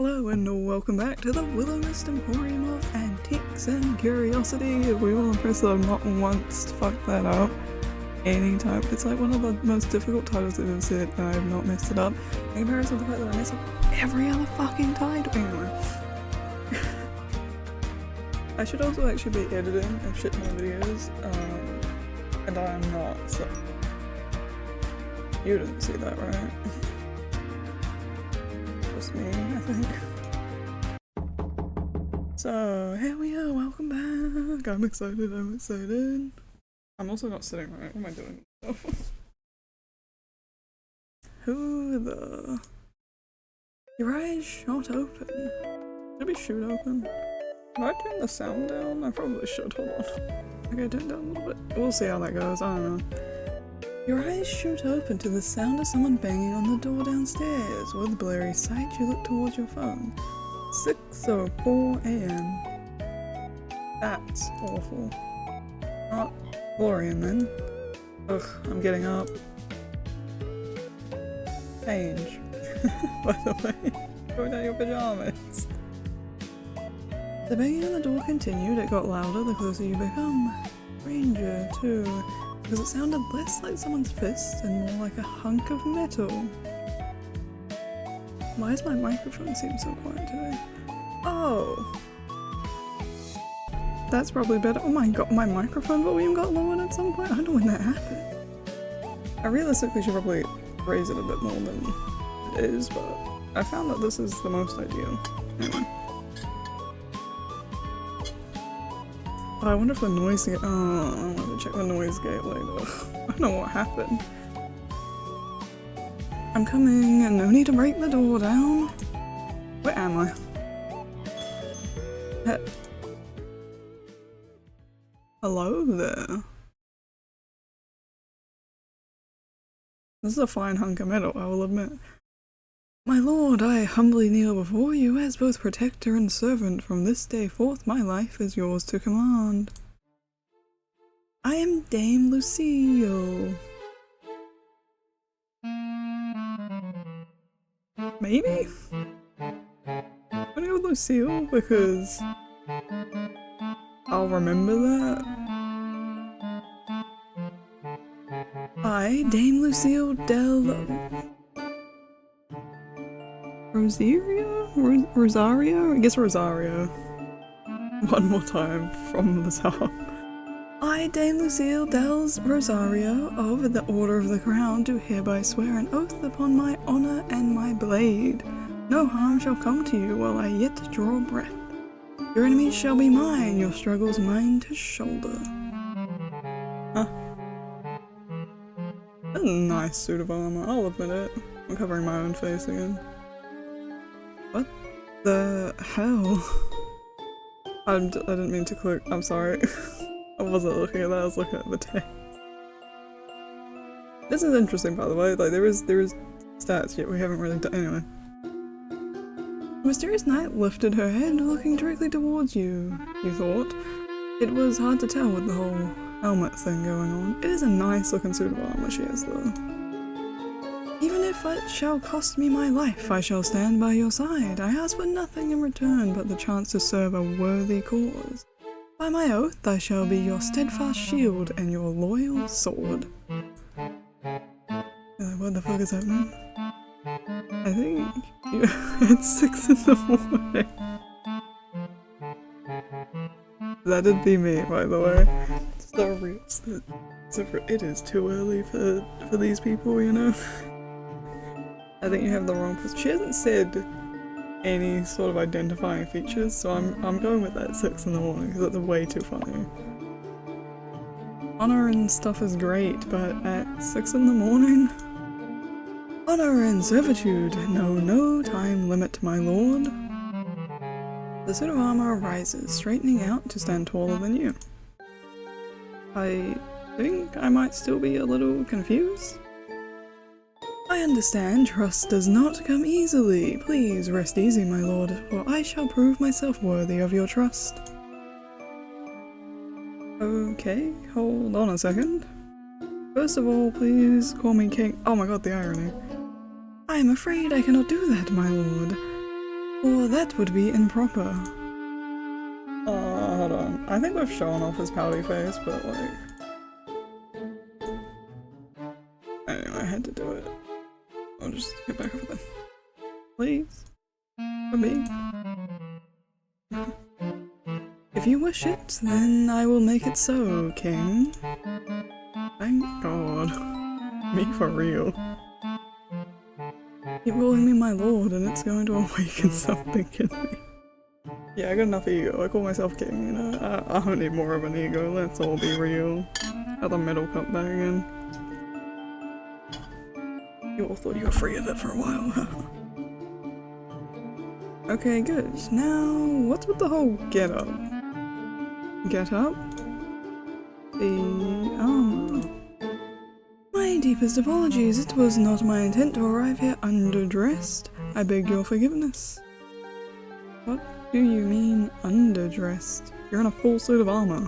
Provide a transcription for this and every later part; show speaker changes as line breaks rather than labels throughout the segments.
Hello and welcome back to the Willowmist Emporium of Antiques and Curiosities. We will impress them not once to fuck that up anytime. It's like one of the most difficult titles I've ever said and I have not messed it up. In comparison to the fact that I mess up every other fucking title. Anyway. I should also actually be editing and shit my videos, and I am not, so you didn't see that, right? Just me, I think. So, here we are, welcome back! I'm excited. I'm also not sitting right, what am I doing? Who the... Your eyes shot open. Should we shoot open? Did I turn the sound down? I probably should, hold on. Okay, turn it down a little bit. We'll see how that goes, I don't know. Your eyes shoot open to the sound of someone banging on the door downstairs. With blurry sight, you look towards your phone. 6:04 AM. That's awful. Not Florian then. Ugh, I'm getting up. Change. By the way, throw down your pajamas. The banging on the door continued. It got louder the closer you become. Stranger, too, because it sounded less like someone's fist and more like a hunk of metal. Why does my microphone seem so quiet today? Oh! That's probably better. Oh my god, my microphone volume got lowered at some point? I don't know when that happened. I realistically should probably raise it a bit more than it is, but I found that this is the most ideal. Anyway. But I wonder if the noise gate- oh, I want to check the noise gate later. I don't know what happened. I'm coming and no need to break the door down. Where am I? Hello there. This is a fine hunk of metal, I will admit. My lord, I humbly kneel before you as both protector and servant. From this day forth my life is yours to command. I am Dame Lucille. Maybe? I'm gonna go with Lucille because I'll remember that. I, Dame Lucille del... Rosario? I guess Rosario. One more time from the top. I, Dame Lucille Del's Rosario, of the Order of the Crown, do hereby swear an oath upon my honor and my blade. No harm shall come to you while I yet draw breath. Your enemies shall be mine, your struggles mine to shoulder. Huh. That's a nice suit of armor, I'll admit it. I'm covering my own face again. What the hell? I didn't mean to click, I'm sorry. I wasn't looking at that, I was looking at the text. This is interesting, by the way, like there is stats yet we haven't really done. Anyway. The mysterious knight lifted her head, looking directly towards you, you thought. It was hard to tell with the whole helmet thing going on. It is a nice looking suit of armor she has though. Even if it shall cost me my life, I shall stand by your side. I ask for nothing in return but the chance to serve a worthy cause. By my oath, I shall be your steadfast shield and your loyal sword. What the fuck is happening? I think it's 6 in the morning. That'd be me, by the way. It is too early for these people, you know? I think you have the wrong person. She hasn't said any sort of identifying features, so I'm going with that 6 in the morning because that's way too funny. Honor and stuff is great, but at 6 in the morning? Honor and servitude know no time limit, my lord. The suit of armor rises, straightening out to stand taller than you. I think I might still be a little confused. I understand trust does not come easily. Please rest easy, my lord, for I shall prove myself worthy of your trust. Okay, hold on a second. First of all, please call me king. Oh my god, the irony. I am afraid I cannot do that, my lord. or that would be improper. Hold on. I think we've shown off his pouty face, but like... Anyway, I had to do it. I'll just get back over them. Please? For me? If you wish it, then I will make it so, King. Thank God. Me for real. Keep calling me my lord and it's going to awaken something in me. Yeah, I got enough ego. I call myself king, you know? I don't need more of an ego, let's all be real. Got the middle cup back in. You all thought you were free of it for a while. Okay, good. Now, what's with the whole get up? Get up? The armor. My deepest apologies, it was not my intent to arrive here underdressed. I beg your forgiveness. What do you mean underdressed? You're in a full suit of armor.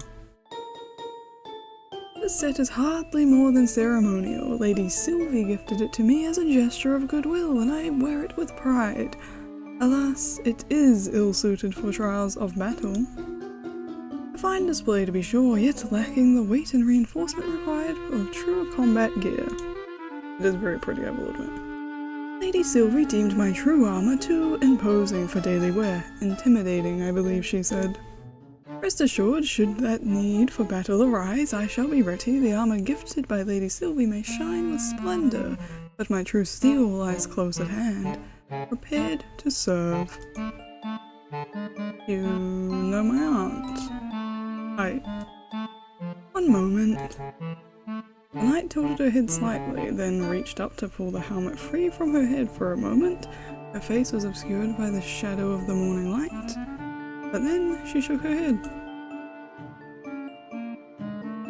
This set is hardly more than ceremonial. Lady Sylvie gifted it to me as a gesture of goodwill, and I wear it with pride. Alas, it is ill-suited for trials of battle. A fine display to be sure, yet lacking the weight and reinforcement required of true combat gear. It is very pretty, I will admit. Lady Sylvie deemed my true armor too imposing for daily wear. Intimidating, I believe she said. Rest assured, should that need for battle arise, I shall be ready. The armor gifted by Lady Sylvie may shine with splendor, but my true steel lies close at hand, prepared to serve. You know my aunt. One moment. The knight tilted her head slightly, then reached up to pull the helmet free from her head for a moment. Her face was obscured by the shadow of the morning light. But then she shook her head.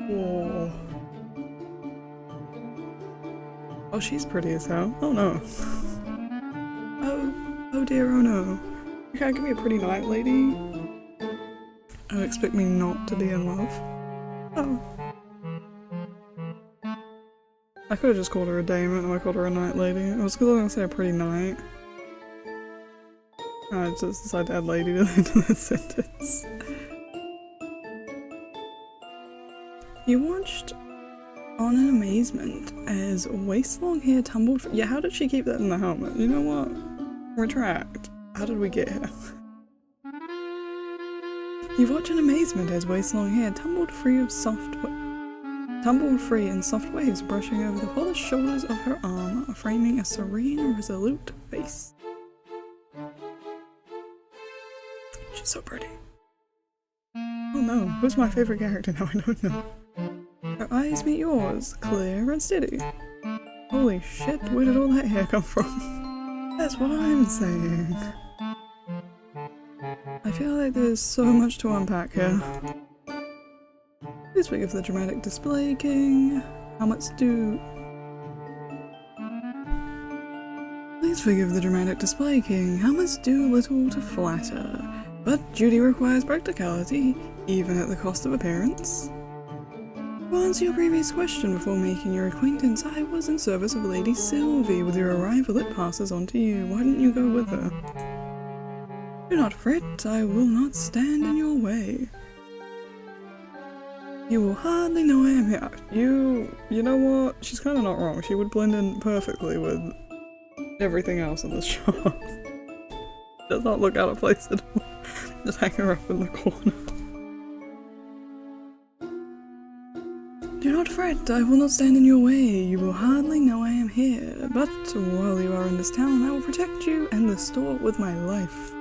Whoa. Oh, she's pretty as hell. Oh no. Oh dear, oh no. You can't give me a pretty knight, lady. Oh, expect me not to be in love. Oh. I could have just called her a daemon, or I called her a knight lady. It was because I was gonna say a pretty knight. I just decided to add lady to the end of the sentence. You watched on in amazement as waist-long hair tumbled. Yeah, how did she keep that in the helmet? You know what? Retract. How did we get here? You watch in amazement as waist-long hair tumbled free in soft waves, brushing over the polished shoulders of her arm, framing a serene, resolute face. She's so pretty. Oh no, who's my favorite character now? I don't know. Her eyes meet yours, clear and steady. Holy shit, where did all that hair come from? That's what I'm saying. I feel like there's so much to unpack here. Please forgive the dramatic display, King. How much do... Please forgive the dramatic display, King. How much do little to flatter. But duty requires practicality, even at the cost of appearance. To answer your previous question before making your acquaintance, I was in service of Lady Sylvie. With your arrival, it passes on to you. Why didn't you go with her? Do not fret, I will not stand in your way. You will hardly know I am here. You know what? She's kind of not wrong. She would blend in perfectly with everything else in this shop. Does not look out of place at all. Just hang her up in the corner. Do not fret, I will not stand in your way. You will hardly know I am here, but while you are in this town, I will protect you and the store with my life.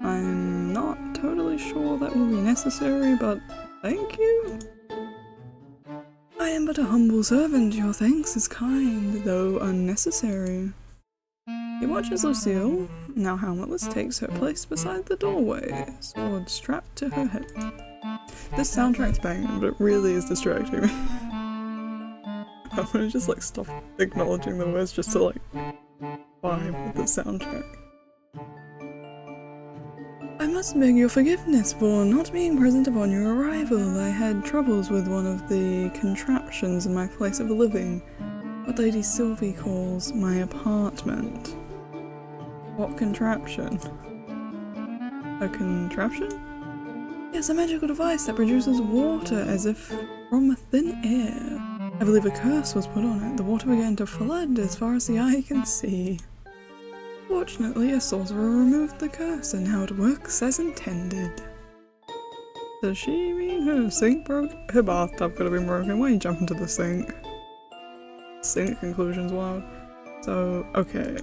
I'm not totally sure that will be necessary, but thank you. I am but a humble servant. Your thanks is kind, though unnecessary. He watches Lucille, now helmetless, takes her place beside the doorway, sword strapped to her hip. This soundtrack's banging, but it really is distracting me. I'm gonna just like stop acknowledging the words just to like vibe with the soundtrack. I must beg your forgiveness for not being present upon your arrival. I had troubles with one of the contraptions in my place of living, what Lady Sylvie calls my apartment. What contraption? A contraption? Yes, a magical device that produces water as if from thin air. I believe a curse was put on it. The water began to flood as far as the eye can see. Fortunately, a sorcerer removed the curse and now it works as intended. Does she mean her sink broke? Her bathtub could have been broken. Why are you jumping to the sink? Sink conclusion's wild. So, okay.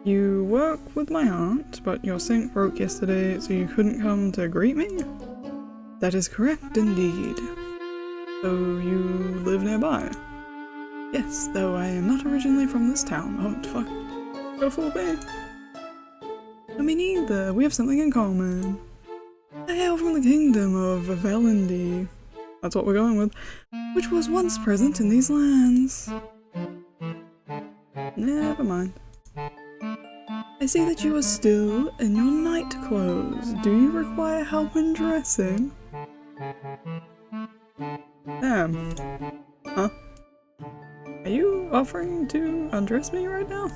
You work with my aunt, but your sink broke yesterday, so you couldn't come to greet me? That is correct indeed. So you live nearby? Yes, though I am not originally from this town. Oh, fuck. Go fool me. No, me neither. We have something in common. I hail from the kingdom of Valendi. That's what we're going with. Which was once present in these lands. Never mind. I see that you are still in your night clothes. Do you require help in dressing? Damn. Huh? Are you offering to undress me right now?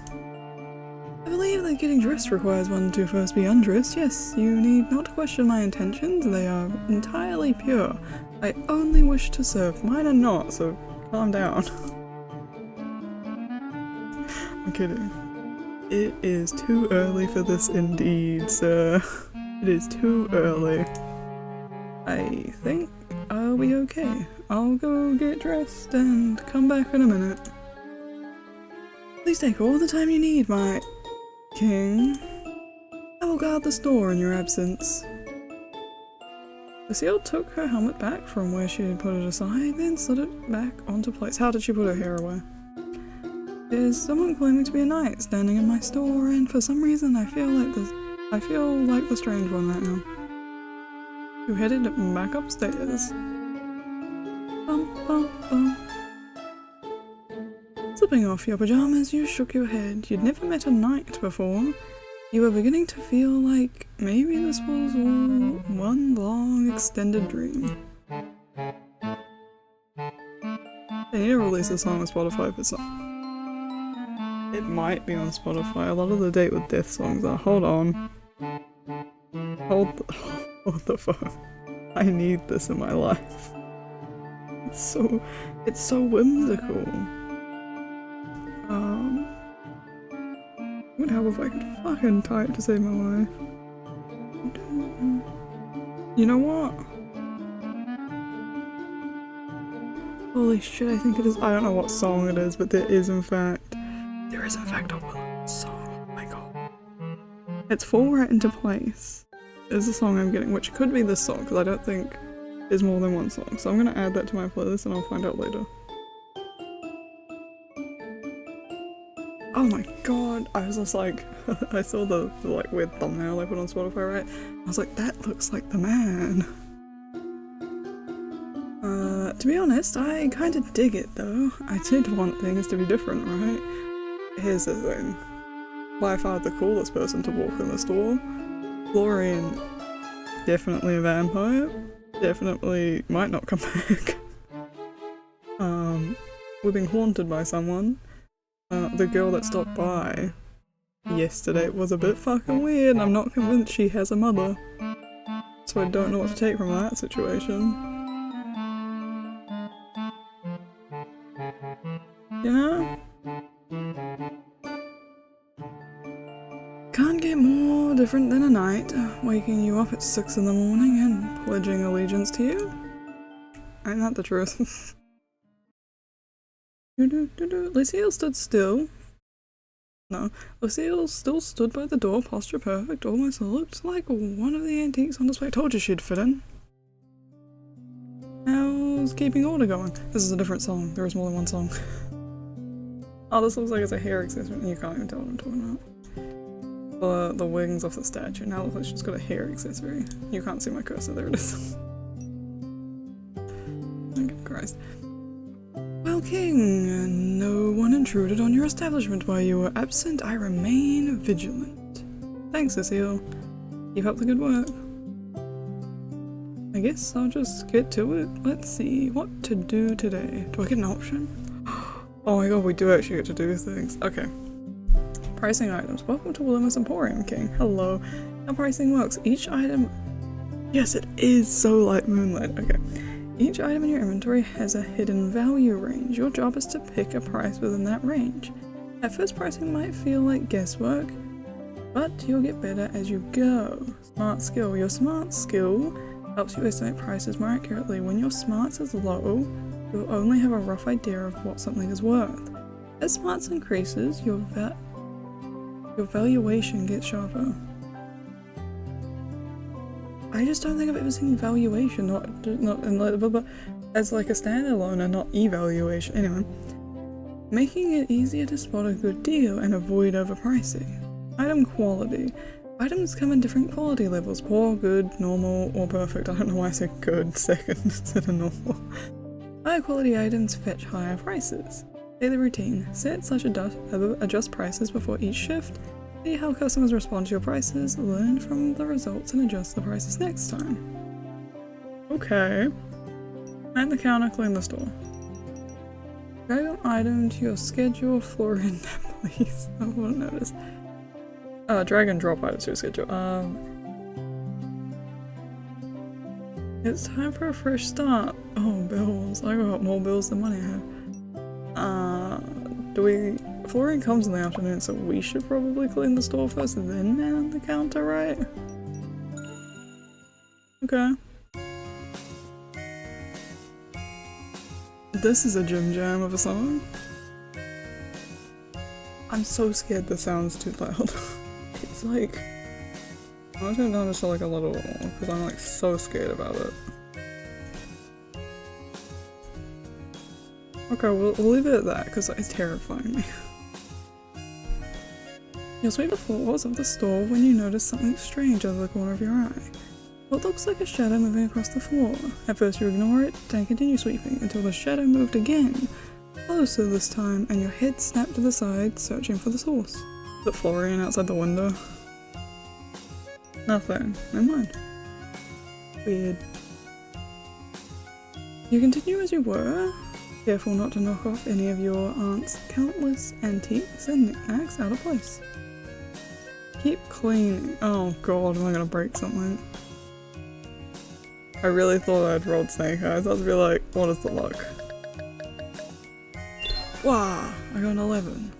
I believe that getting dressed requires one to first be undressed. Yes, you need not question my intentions. They are entirely pure. I only wish to serve. Mine are not, so calm down. I'm kidding. It is too early for this indeed, sir. It is too early. I think I'll be okay. I'll go get dressed and come back in a minute. Please take all the time you need, my king. I will guard the store in your absence. Lucille took her helmet back from where she had put it aside, then slid it back onto place. How did she put her hair away? There's someone claiming to be a knight standing in my store, and for some reason I feel like the strange one right now. You headed back upstairs. Bum, bum, bum. Slipping off your pajamas, you shook your head. You'd never met a knight before. You were beginning to feel like maybe this was all one long extended dream. They need to release a song on Spotify for some. It might be on Spotify. A lot of the Date with Death songs are. Hold on. Hold the phone. I need this in my life. It's so whimsical. It would help if I could fucking type to save my life. You know what? Holy shit, I think it is. I don't know what song it is, but there is in fact a Willowmist song. Oh my god. It's Fall Right Into Place is the song I'm getting, which could be this song, because I don't think there's more than one song. So I'm gonna add that to my playlist and I'll find out later. Oh my god, I was just like, I saw the like weird thumbnail I put on Spotify, right? I was like, that looks like the man. To be honest, I kind of dig it though. I did want things to be different, right? Here's the thing. By far the coolest person to walk in the store. Florian, definitely a vampire. Definitely might not come back. We're being haunted by someone. The girl that stopped by yesterday was a bit fucking weird, and I'm not convinced she has a mother. So I don't know what to take from that situation. You know? Can't get more different than a knight, waking you up at 6 in the morning and pledging allegiance to you. Ain't that the truth? Lucille stood still. No, Lucille still stood by the door, posture perfect, almost looked like one of the antiques on display. Told you she'd fit in. How's keeping order going? This is a different song. There is more than one song. Oh, this looks like it's a hair accessory. You can't even tell what I'm talking about. The wings off the statue. Now it looks like she's got a hair accessory. You can't see my cursor. There it is. Okay, Christ. Well, King, no one intruded on your establishment while you were absent. I remain vigilant. Thanks, Cecile. Keep up the good work. I guess I'll just get to it. Let's see what to do today. Do I get an option? Oh my god, we do actually get to do things. Okay. Pricing items. Welcome to Willowmist Emporium, King. Hello. How pricing works. Each item... Yes, it is so like Moonlight. Okay. Each item in your inventory has a hidden value range. Your job is to pick a price within that range. At first, pricing might feel like guesswork, but you'll get better as you go. Smart skill. Your smart skill helps you estimate prices more accurately. When your smarts is low, you'll only have a rough idea of what something is worth. As smarts increases, your valuation gets sharper. I just don't think I've ever seen valuation, not as like a standalone and not evaluation. Anyway, making it easier to spot a good deal and avoid overpricing. Item quality. Items come in different quality levels: poor, good, normal, or perfect. I don't know why I said good second instead of normal. Higher quality items fetch higher prices. Daily routine. Set/adjust prices before each shift. See how customers respond to your prices, learn from the results, and adjust the prices next time. Okay. Man the counter, clean the store. Drag an item to your schedule, Florian, please. I won't notice. Drag and drop items to your schedule. It's time for a fresh start. Oh, bills. I got more bills than money I have. Florian comes in the afternoon, so we should probably clean the store first and then man the counter, right? Okay. This is a Jim Jam of a song. I'm so scared this sounds too loud. It's like... I'm just gonna down this to like a little, because I'm like so scared about it. Okay, we'll leave it at that, because it's terrifying me. You'll sweep the floors of the store when you notice something strange out of the corner of your eye. What looks like a shadow moving across the floor. At first you ignore it, then continue sweeping until the shadow moved again. Closer this time, and your head snapped to the side, searching for the source. Is it Florian outside the window? Nothing. Never mind. Weird. You continue as you were, careful not to knock off any of your aunt's countless antiques and knickknacks out of place. Keep cleaning. Oh god, am I gonna break something? I really thought I'd rolled snake eyes. I was be like, what is the luck? Wow, I got an 11.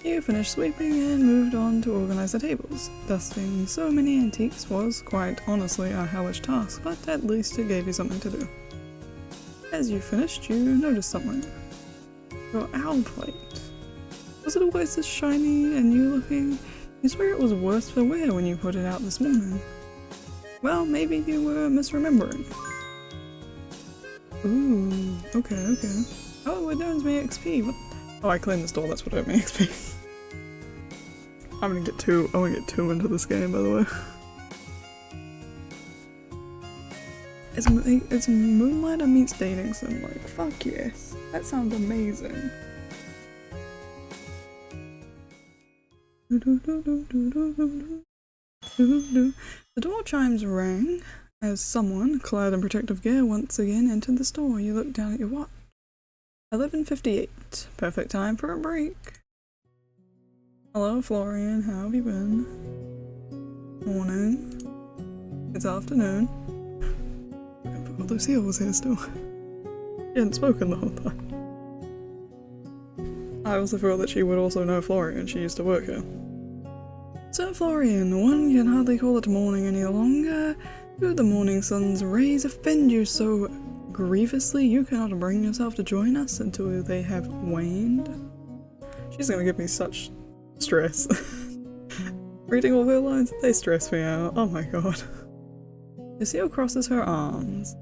You finished sweeping and moved on to organize the tables. Dusting so many antiques was, quite honestly, a hellish task, but at least it gave you something to do. As you finished, you noticed something. Your owl plate. Was it always this shiny and new looking? You swear it was worse for wear when you put it out this morning. Well, maybe you were misremembering. Ooh, okay. Oh, it earns me XP. What? Oh, I cleaned the store, that's what earned me XP. I'm gonna get two into this game, by the way. It's Moonlighter meets dating sim, like, fuck yes. That sounds amazing. The door chimes rang as someone, clad in protective gear, once again entered the store. You look down at your watch. 11:58. Perfect time for a break. Hello, Florian. How have you been? Morning. It's afternoon. I forgot Lucille was here still. She hadn't spoken the whole time. I also forgot that she would also know Florian. She used to work here. So Florian, one can hardly call it morning any longer. Do the morning sun's rays offend you so grievously you cannot bring yourself to join us until they have waned? She's gonna give me such stress. Reading all her lines, they stress me out. Oh my god. Lucille crosses her arms.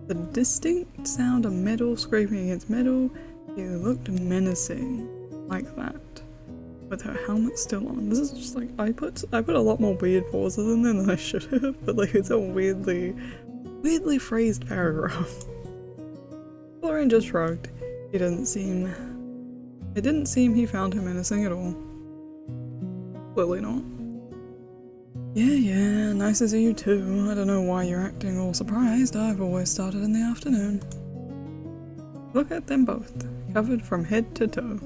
The distinct sound of metal scraping against metal. She looked menacing, like that, with her helmet still on. This is just like, I put a lot more weird pauses in there than I should have, but like it's a weirdly phrased paragraph. Florian just shrugged. It didn't seem he found her menacing at all. Clearly not. Yeah, nice to see you too. I don't know why you're acting all surprised. I've always started in the afternoon. Look at them both, covered from head to toe.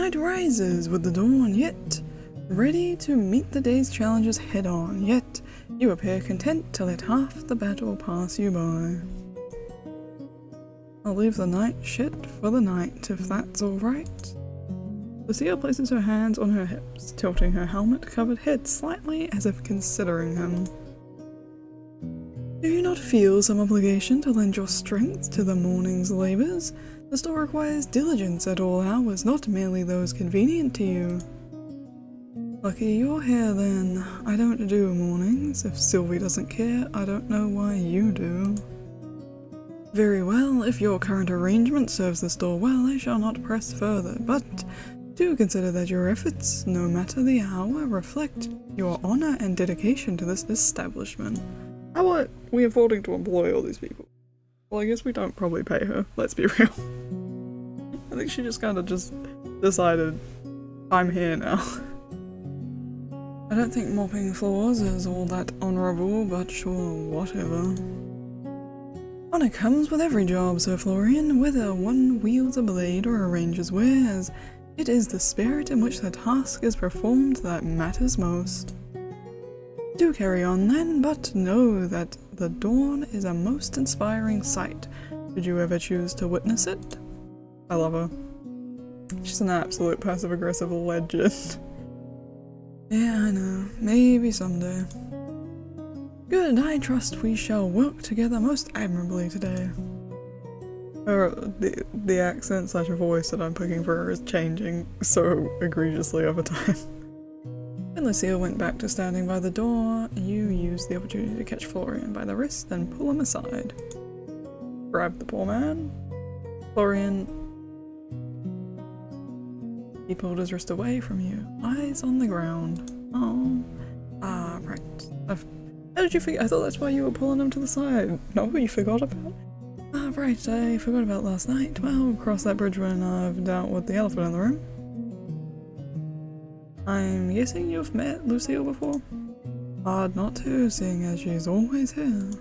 night rises with the dawn, yet ready to meet the day's challenges head on, yet you appear content to let half the battle pass you by. I'll leave the night shit for the night, if that's alright. Lucille places her hands on her hips, tilting her helmet-covered head slightly as if considering him. Do you not feel some obligation to lend your strength to the morning's labours? The store requires diligence at all hours, not merely those convenient to you. Lucky you're here then. I don't do mornings. If Sylvie doesn't care, I don't know why you do. Very well, if your current arrangement serves the store well, I shall not press further, but do consider that your efforts, no matter the hour, reflect your honour and dedication to this establishment. How are we affording to employ all these people? Well, I guess we don't probably pay her, let's be real. I think she just kind of decided, I'm here now. I don't think mopping floors is all that honourable, but sure, whatever. Honour comes with every job, Sir Florian, whether one wields a blade or arranges wares. It is the spirit in which the task is performed that matters most. Do carry on then, but know that the dawn is a most inspiring sight, should you ever choose to witness it. I love her. She's an absolute passive-aggressive legend. Yeah, I know. Maybe someday. Good, I trust we shall work together most admirably today. The accent slash voice that I'm picking for her is changing so egregiously over time. When Lucille went back to standing by the door, you used the opportunity to catch Florian by the wrist and pull him aside. Grab the poor man. Florian. He pulled his wrist away from you, eyes on the ground. Oh. Ah, right. How did you forget? I thought that's why you were pulling him to the side. No, you forgot about? Ah, right, I forgot about last night. Well, cross that bridge when I've dealt with the elephant in the room. I'm guessing you've met Lucille before? Hard not to, seeing as she's always here.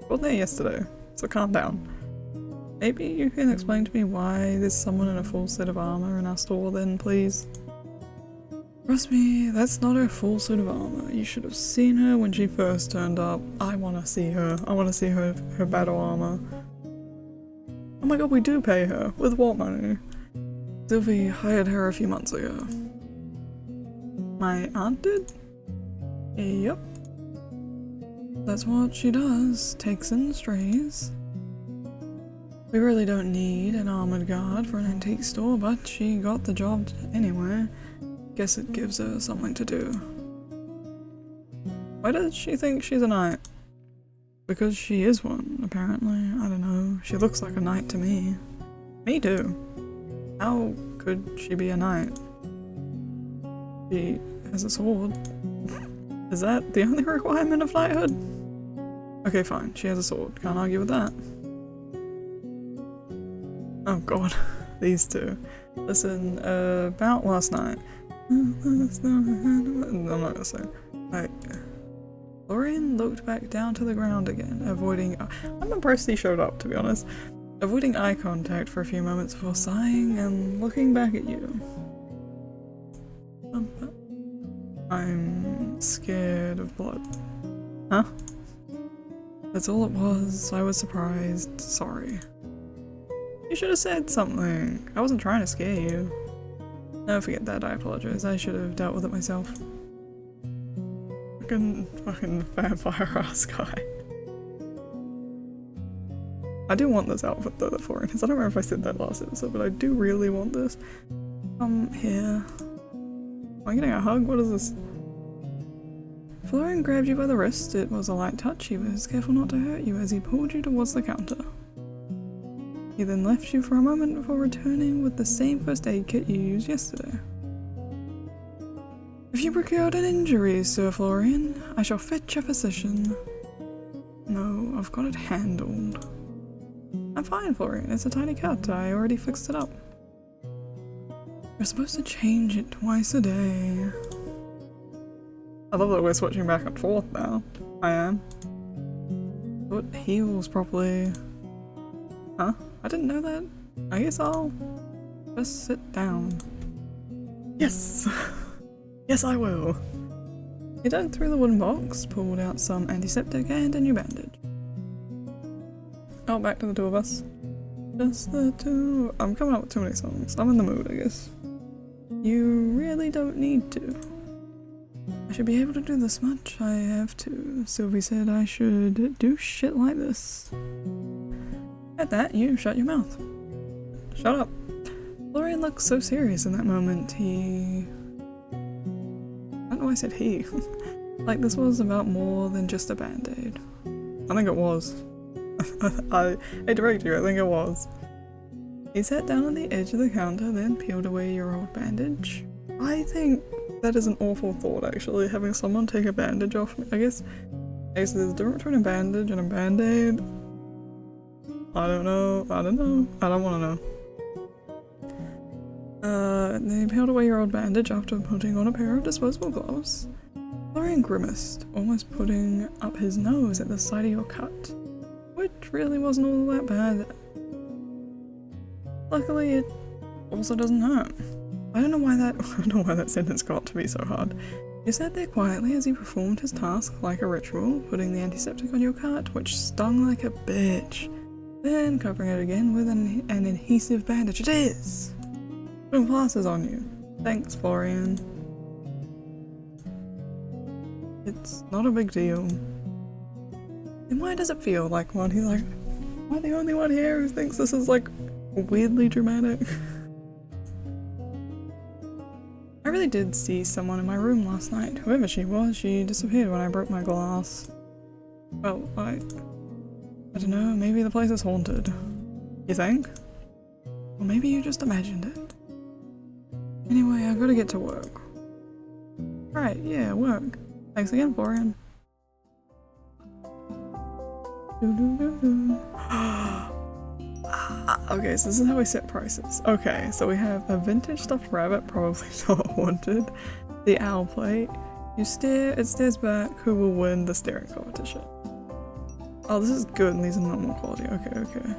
Wasn't there yesterday, so calm down. Maybe you can explain to me why there's someone in a full set of armor in our store then, please? Trust me, that's not her full suit of armor. You should have seen her when she first turned up. I want to see her. I want to see her battle armor. Oh my god, we do pay her. With what money? Sylvie hired her a few months ago. My aunt did? Yep. That's what she does. Takes in strays. We really don't need an armored guard for an antique store, but she got the job anyway. Guess it gives her something to do. Why does she think she's a knight? Because she is one, apparently. I don't know. She looks like a knight to me. Me too. How could she be a knight? She has a sword. Is that the only requirement of knighthood? Okay, fine. She has a sword. Can't argue with that. Oh god. These two. Listen, about last night. I'm not gonna say. Right. Florian looked back down to the ground again, avoiding— I'm impressed he showed up, to be honest. Avoiding eye contact for a few moments before sighing and looking back at you. I'm scared of blood. Huh? That's all it was. I was surprised. Sorry. You should have said something. I wasn't trying to scare you. No, forget that. I apologize. I should have dealt with it myself. Fucking vampire ass guy. I do want this outfit though that Florian has. I don't remember if I said that last episode, but I do really want this. Here. Am I getting a hug? What is this? Florian grabbed you by the wrist. It was a light touch. He was careful not to hurt you as he pulled you towards the counter. He then left you for a moment before returning with the same first aid kit you used yesterday. Have you procured an injury, Sir Florian? I shall fetch a physician. No, I've got it handled. I'm fine, Florian. It's a tiny cut. I already fixed it up. You're supposed to change it twice a day. I love that we're switching back and forth now. I am. But heals properly. Huh? I didn't know that. I guess I'll just sit down. Yes! Yes, I will! He dug through the wooden box, pulled out some antiseptic and a new bandage. Oh, back to the two of us. Just the two. I'm coming up with too many songs. I'm in the mood, I guess. You really don't need to. I should be able to do this much. I have to. Sylvie said I should do shit like this. At that, you shut your mouth. Shut up. Florian looked so serious in that moment. I don't know why I said he. Like this was about more than just a band-aid. I think it was. I direct you, I think it was. He sat down on the edge of the counter, then peeled away your old bandage. I think that is an awful thought, actually, having someone take a bandage off me. I guess there's a difference between a bandage and a band-aid. I don't know. I don't want to know. They peeled away your old bandage after putting on a pair of disposable gloves. Florian grimaced, almost putting up his nose at the sight of your cut, which really wasn't all that bad. Luckily, it also doesn't hurt. I don't know why that sentence got to be so hard. You sat there quietly as he performed his task like a ritual, putting the antiseptic on your cut, which stung like a bitch, then covering it again with an adhesive bandage. It is! Putting plasters on you. Thanks, Florian. It's not a big deal. Then why does it feel like one? He's like, am I the only one here who thinks this is like weirdly dramatic? I really did see someone in my room last night. Whoever she was, she disappeared when I broke my glass. Well, I don't know, maybe the place is haunted. You think? Or maybe you just imagined it. Anyway, I gotta get to work. Right, yeah, work. Thanks again, Florian. Okay, so this is how we set prices. Okay, so we have a vintage stuffed rabbit, probably not haunted. The owl plate. You stare, it stares back. Who will win the staring competition? Oh, this is good and these are normal quality. Okay.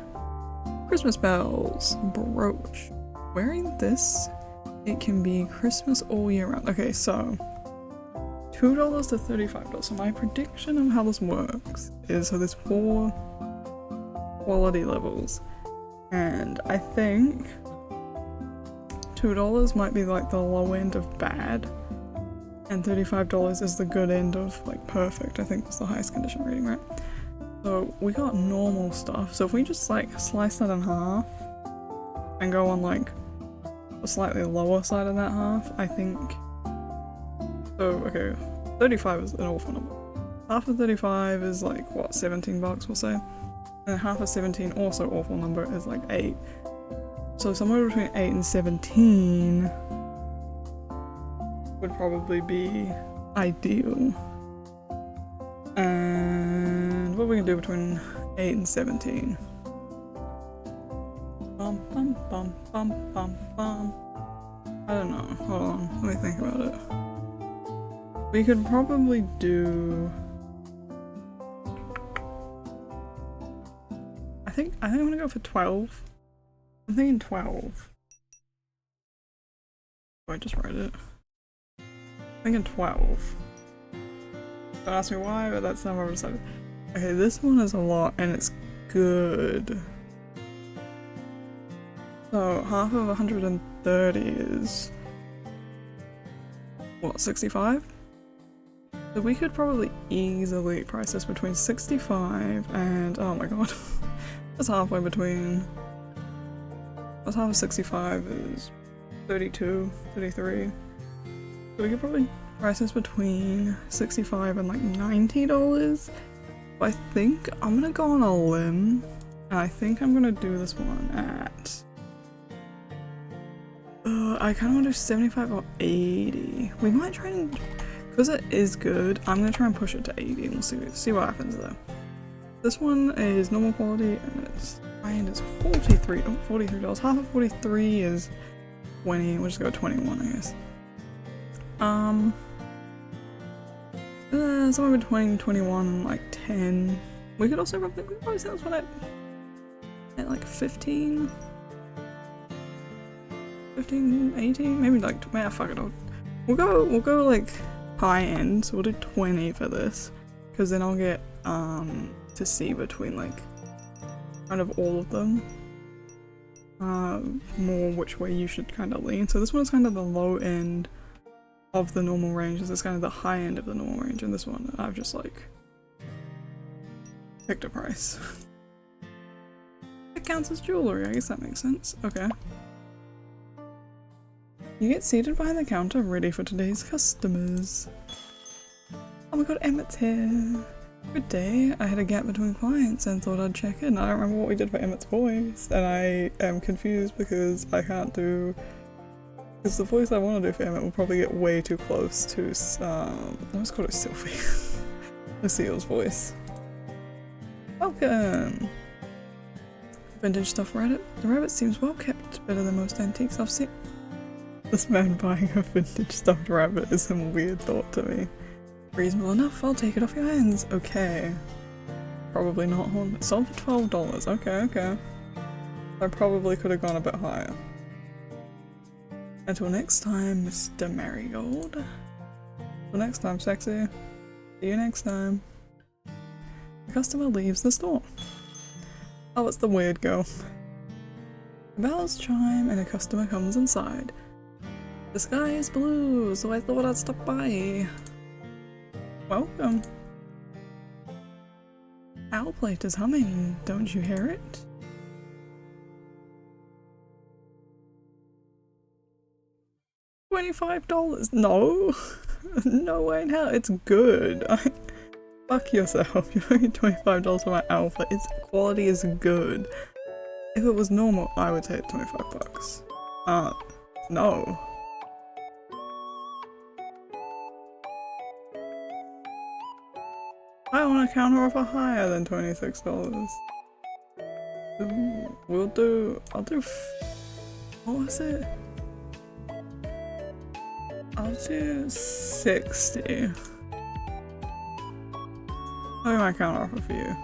Christmas bells. Brooch. Wearing this, it can be Christmas all year round. Okay, so $2 to $35. So my prediction of how this works is, so there's 4 quality levels. And I think $2 might be like the low end of bad, and $35 is the good end of like perfect. I think was the highest condition rating, right? So we got normal stuff. So if we just like slice that in half and go on like the slightly lower side of that half, I think. So okay, 35 is an awful number. Half of 35 is like what, 17 bucks we'll say. And half of 17, also awful number, is like 8. So somewhere between 8 and 17 would probably be ideal. And what we can do between 8 and 17? Bum bum bum bum bum bum. I don't know. Hold on, let me think about it. We could probably do. I think I'm gonna go for 12. I'm thinking 12. Oh, I just wrote it. I'm thinking 12. Don't ask me why, but that's not what I decided. Okay, this one is a lot and it's good. So half of 130 is what, 65? So we could probably easily price this between 65 and, oh my god. That's halfway between. That's half of 65 is 32, 33. So we could probably price this between 65 and like $90. But I think I'm gonna go on a limb, and I think I'm gonna do this one at. I kind of want to do 75 or 80. We might try and, because it is good, I'm gonna try and push it to 80 and we'll see what happens there. This one is normal quality and it's $43. Half of 43 is 20. We'll just go 21, I guess. Somewhere between 21 and like 10. We could probably sell this one at like 15. 15, 18, maybe like, man, fuck it. We'll go like high end, so we'll do 20 for this, because then I'll get to see between like kind of all of them, more which way you should kind of lean. So this one is kind of the low end of the normal range, this is kind of the high end of the normal range, and this one I've just like picked a price. It counts as jewelry, I guess that makes sense. Okay. You get seated behind the counter ready for today's customers. Oh my god, Emmett's here. Good day. I had a gap between clients and thought I'd check in. I don't remember what we did for Emmett's voice, and I am confused because I can't do... Because the voice I want to do for Emmett will probably get way too close to, let's call it Sylvie. Lucile's voice. Welcome! Vintage stuffed rabbit. The rabbit seems well kept, better than most antiques I've seen. This man buying a vintage stuffed rabbit is some weird thought to me. Reasonable enough, I'll take it off your hands. Okay. Probably not haunted. Sold for $12. Okay, okay. I probably could have gone a bit higher. Until next time, Mr. Marigold. Until next time, sexy. See you next time. The customer leaves the store. Oh, it's the weird girl. The bells chime and a customer comes inside. The sky is blue, so I thought I'd stop by. Welcome. Owl plate is humming, don't you hear it? $25? No! No way in hell, it's good. Fuck yourself, you're paying $25 for my owl plate. Its quality is good. If it was normal, I would take 25 bucks. No. I want a counter offer higher than $26. Ooh, I'll do, what was it? I'll do 60. I'll do my counter offer for you.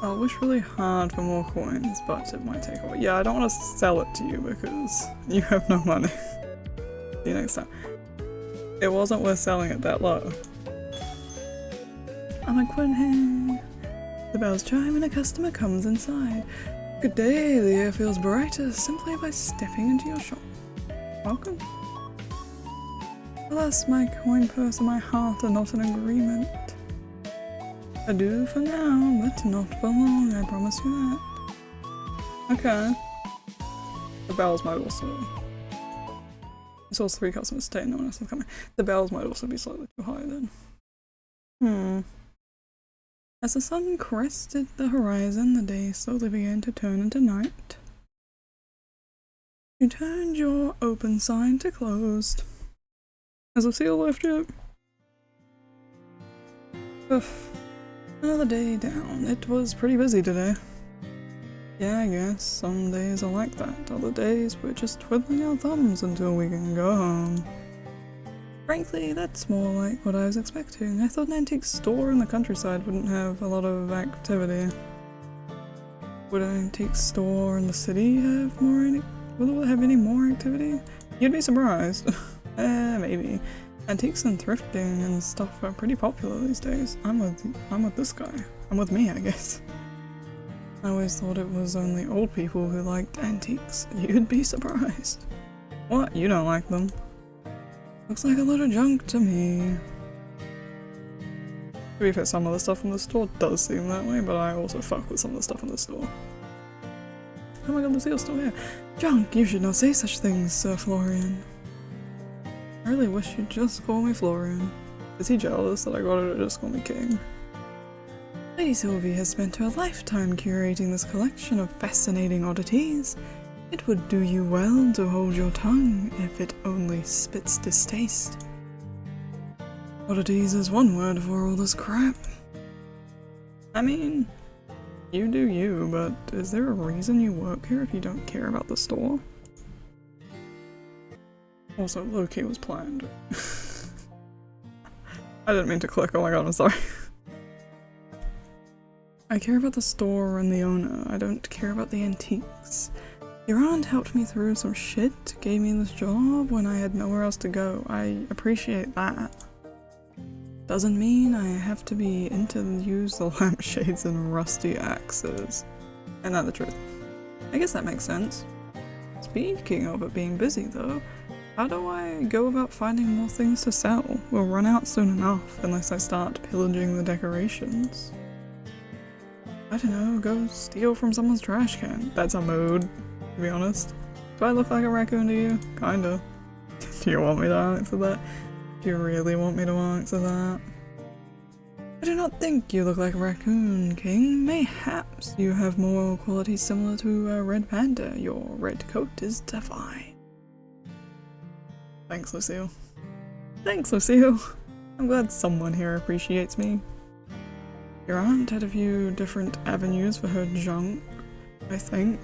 I wish really hard for more coins, but it might take a while. Yeah, I don't want to sell it to you because you have no money. See you next time. It wasn't worth selling it that low. I'm a Quinn here. The bells chime and a customer comes inside. Good day, the air feels brighter simply by stepping into your shop. Welcome. Alas, my coin purse and my heart are not in agreement. Adieu for now, but not for long, I promise you that. Okay. The bells might also... It saw 3 customers stay, no one else is coming. The bells might also be slightly too high then. As the sun crested the horizon, the day slowly began to turn into night. You turned your open sign to closed. Has the seal lifted? Another day down. It was pretty busy today. Yeah, I guess. Some days are like that. Other days we're just twiddling our thumbs until we can go home. Frankly, that's more like what I was expecting. I thought an antique store in the countryside wouldn't have a lot of activity. Would an antique store in the city have more will it have any more activity? You'd be surprised. Maybe. Antiques and thrifting and stuff are pretty popular these days. I'm with this guy. I'm with me, I guess. I always thought it was only old people who liked antiques. You'd be surprised. What? You don't like them? Looks like a lot of junk to me. To be fair, some of the stuff in the store does seem that way, but I also fuck with some of the stuff in the store. Oh my god, Lucile's still here. Junk, you should not say such things, Sir Florian. I really wish you'd just call me Florian. Is he jealous that I got her to just call me King? Lady Sylvie has spent her lifetime curating this collection of fascinating oddities. It would do you well to hold your tongue if it only spits distaste. Oddities is one word for all this crap. I mean, you do you, but is there a reason you work here if you don't care about the store? Also, low-key was planned. I didn't mean to click, oh my god, I'm sorry. I care about the store and the owner, I don't care about the antiques. Your aunt helped me through some shit, gave me this job when I had nowhere else to go. I appreciate that. Doesn't mean I have to be into use the lampshades and rusty axes. Ain't that the truth? I guess that makes sense. Speaking of it being busy though, how do I go about finding more things to sell? We'll run out soon enough unless I start pillaging the decorations. I don't know, go steal from someone's trash can. That's a mood, to be honest. Do I look like a raccoon to you? Kinda. Do you want me to answer that? Do you really want me to answer that? I do not think you look like a raccoon, King. Mayhaps you have moral qualities similar to a red panda. Your red coat is divine. Thanks, Lucille. Thanks, Lucille. I'm glad someone here appreciates me. Your aunt had a few different avenues for her junk, I think.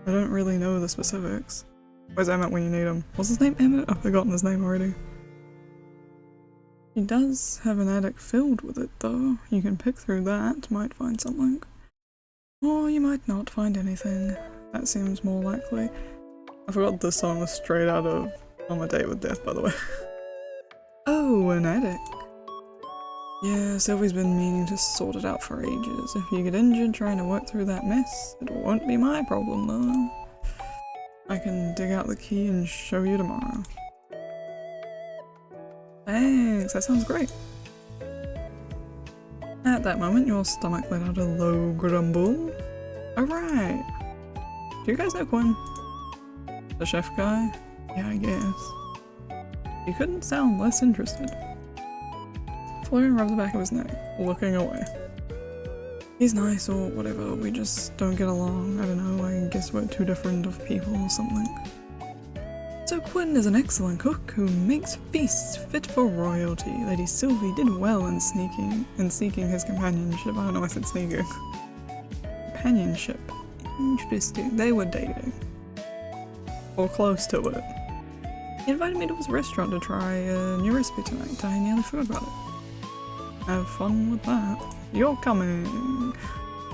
I don't really know the specifics. Where's Emmett when you need him? What's his name? Emmett? I've forgotten his name already. He does have an attic filled with it though. You can pick through that, might find something. Or you might not find anything. That seems more likely. I forgot this song was straight out of On a Date with Death, by the way. Oh, an attic. Yeah, Sylvie's been meaning to sort it out for ages. If you get injured trying to work through that mess, it won't be my problem though. I can dig out the key and show you tomorrow. Thanks, that sounds great. At that moment, your stomach let out a low grumble. Alright. Do you guys know Quinn? The chef guy? Yeah, I guess. He couldn't sound less interested. Florian rubbed the back of his neck, looking away. He's nice or whatever, we just don't get along. I don't know, I guess we're too different of people or something. So Quinn is an excellent cook who makes feasts fit for royalty. Lady Sylvie did well in seeking his companionship. I don't know why I said sneaking. Companionship. Interesting. They were dating. Or close to it. He invited me to his restaurant to try a new recipe tonight. I nearly forgot about it. Have fun with that. You're coming.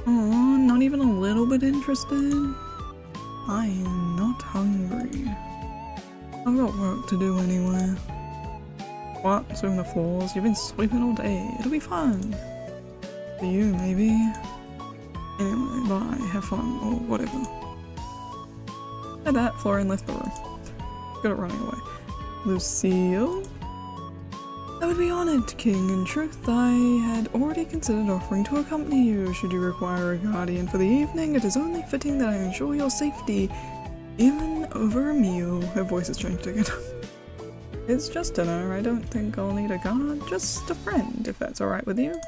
Oh, not even a little bit interested? I am not hungry. I've got work to do anyway. What? Sweeping the floors? You've been sweeping all day. It'll be fun. For you, maybe. Anyway, bye. Have fun, or whatever. At that, Florian left the room. Good at running away. Lucille? I would be honored, King. In truth, I had already considered offering to accompany you. Should you require a guardian for the evening, it is only fitting that I ensure your safety. Even over a meal. Her voice has changed again. It's just dinner. I don't think I'll need a guard. Just a friend, if that's alright with you.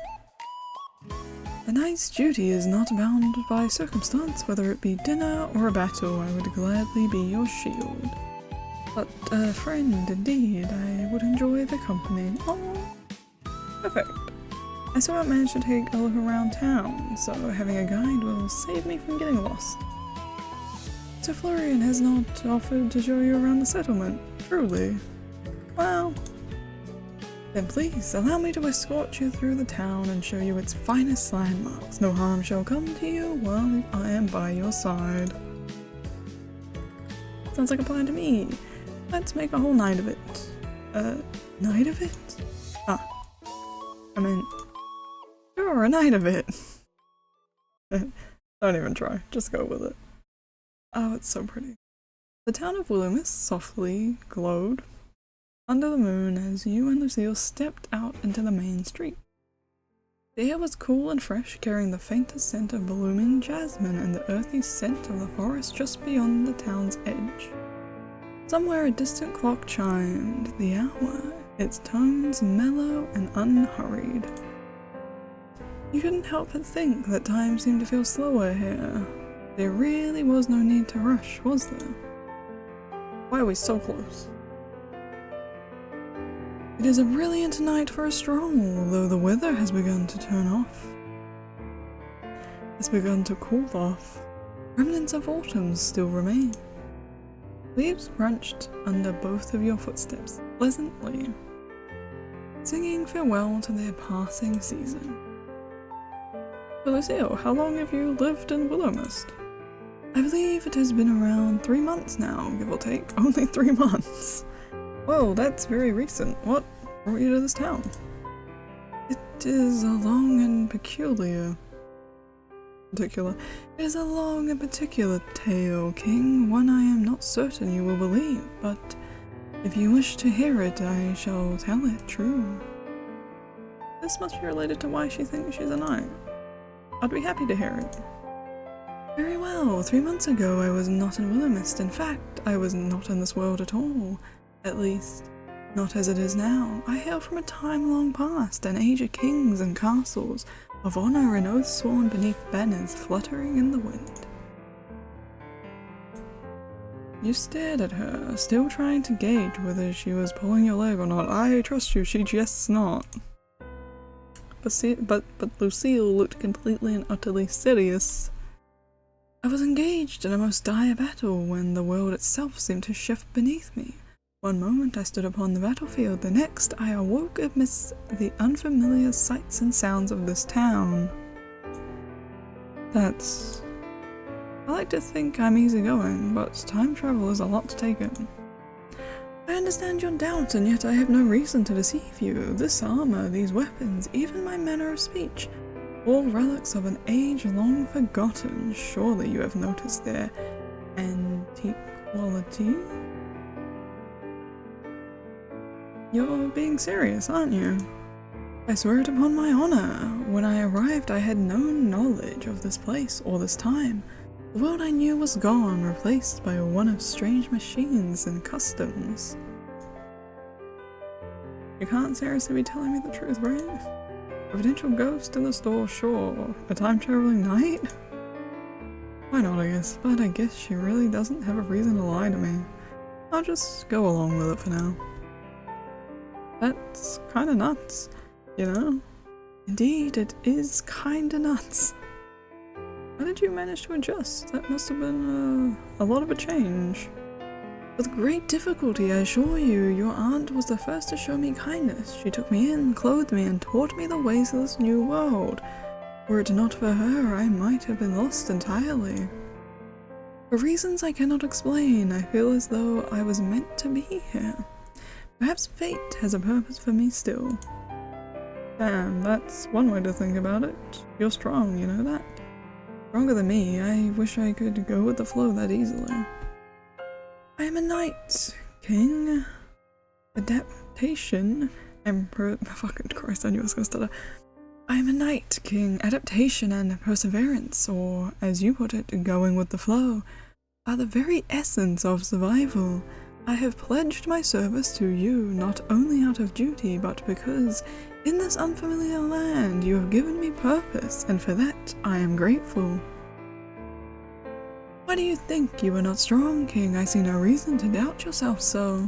A knight's duty is not bound by circumstance. Whether it be dinner or a battle, I would gladly be your shield. But a friend, indeed. I would enjoy the company. Oh, perfect. I still haven't managed to take a look around town, so having a guide will save me from getting lost. So Florian has not offered to show you around the settlement, truly. Well, then please allow me to escort you through the town and show you its finest landmarks. No harm shall come to you while I am by your side. Sounds like a plan to me. Let's make a whole night of it. Night of it? Ah, I meant, sure, a night of it. Don't even try, just go with it. Oh, it's so pretty. The town of Willowmist softly glowed under the moon as you and Lucille stepped out into the main street. The air was cool and fresh, carrying the faintest scent of blooming jasmine and the earthy scent of the forest just beyond the town's edge. Somewhere a distant clock chimed the hour, its tones mellow and unhurried. You couldn't help but think that time seemed to feel slower here. There really was no need to rush, was there? Why are we so close? It is a brilliant night for a stroll, though the weather has begun to turn off. It's begun to cool off. Remnants of autumn still remain. Leaves crunched under both of your footsteps, pleasantly, singing farewell to their passing season. But Lucille, how long have you lived in Willowmist? I believe it has been around 3 months now, give or take. Only 3 months. Whoa, that's very recent. What brought you to this town? It is a long and particular tale, King, one I am not certain you will believe, but if you wish to hear it, I shall tell it true. This must be related to why she thinks she's a knight. I'd be happy to hear it. Very well, 3 months ago I was not in Willowmist. In fact, I was not in this world at all. At least, not as it is now. I hail from a time long past, an age of kings and castles, of honor and oaths sworn beneath banners fluttering in the wind. You stared at her, still trying to gauge whether she was pulling your leg or not. I trust you, she jests not. But Lucille looked completely and utterly serious. I was engaged in a most dire battle when the world itself seemed to shift beneath me. One moment I stood upon the battlefield, the next I awoke amidst the unfamiliar sights and sounds of this town. I like to think I'm easygoing, but time travel is a lot to take in. I understand your doubts, and yet I have no reason to deceive you. This armor, these weapons, even my manner of speech, all relics of an age long forgotten. Surely you have noticed their antique quality? You're being serious, aren't you? I swear it upon my honor. When I arrived, I had no knowledge of this place or this time. The world I knew was gone, replaced by one of strange machines and customs. You can't seriously be telling me the truth, right? A potential ghost in the store, sure. A time-traveling knight? Why not, I guess. But I guess she really doesn't have a reason to lie to me. I'll just go along with it for now. That's kinda nuts, you know? Indeed, it is kinda nuts. How did you manage to adjust? That must have been a lot of a change. With great difficulty, I assure you. Your aunt was the first to show me kindness. She took me in, clothed me, and taught me the ways of this new world. Were it not for her, I might have been lost entirely. For reasons I cannot explain, I feel as though I was meant to be here. Perhaps fate has a purpose for me still. Damn, that's one way to think about it. You're strong, you know that? Stronger than me. I wish I could go with the flow that easily. I am a knight, king. Adaptation. Fucking Christ, I knew I was gonna stutter. I am a knight, king. Adaptation and perseverance, or as you put it, going with the flow, are the very essence of survival. I have pledged my service to you not only out of duty, but because in this unfamiliar land you have given me purpose, and for that I am grateful. Why do you think you are not strong, King? I see no reason to doubt yourself so.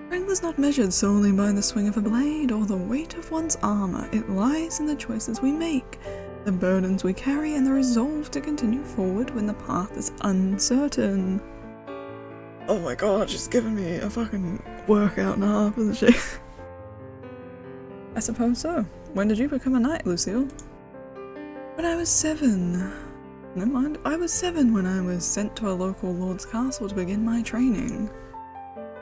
Strength is not measured solely by the swing of a blade or the weight of one's armor. It lies in the choices we make, the burdens we carry, and the resolve to continue forward when the path is uncertain. Oh my god, she's giving me a fucking workout and a half, isn't she? I suppose so. When did you become a knight, Lucille? When I was 7. Never mind. I was 7 when I was sent to a local lord's castle to begin my training.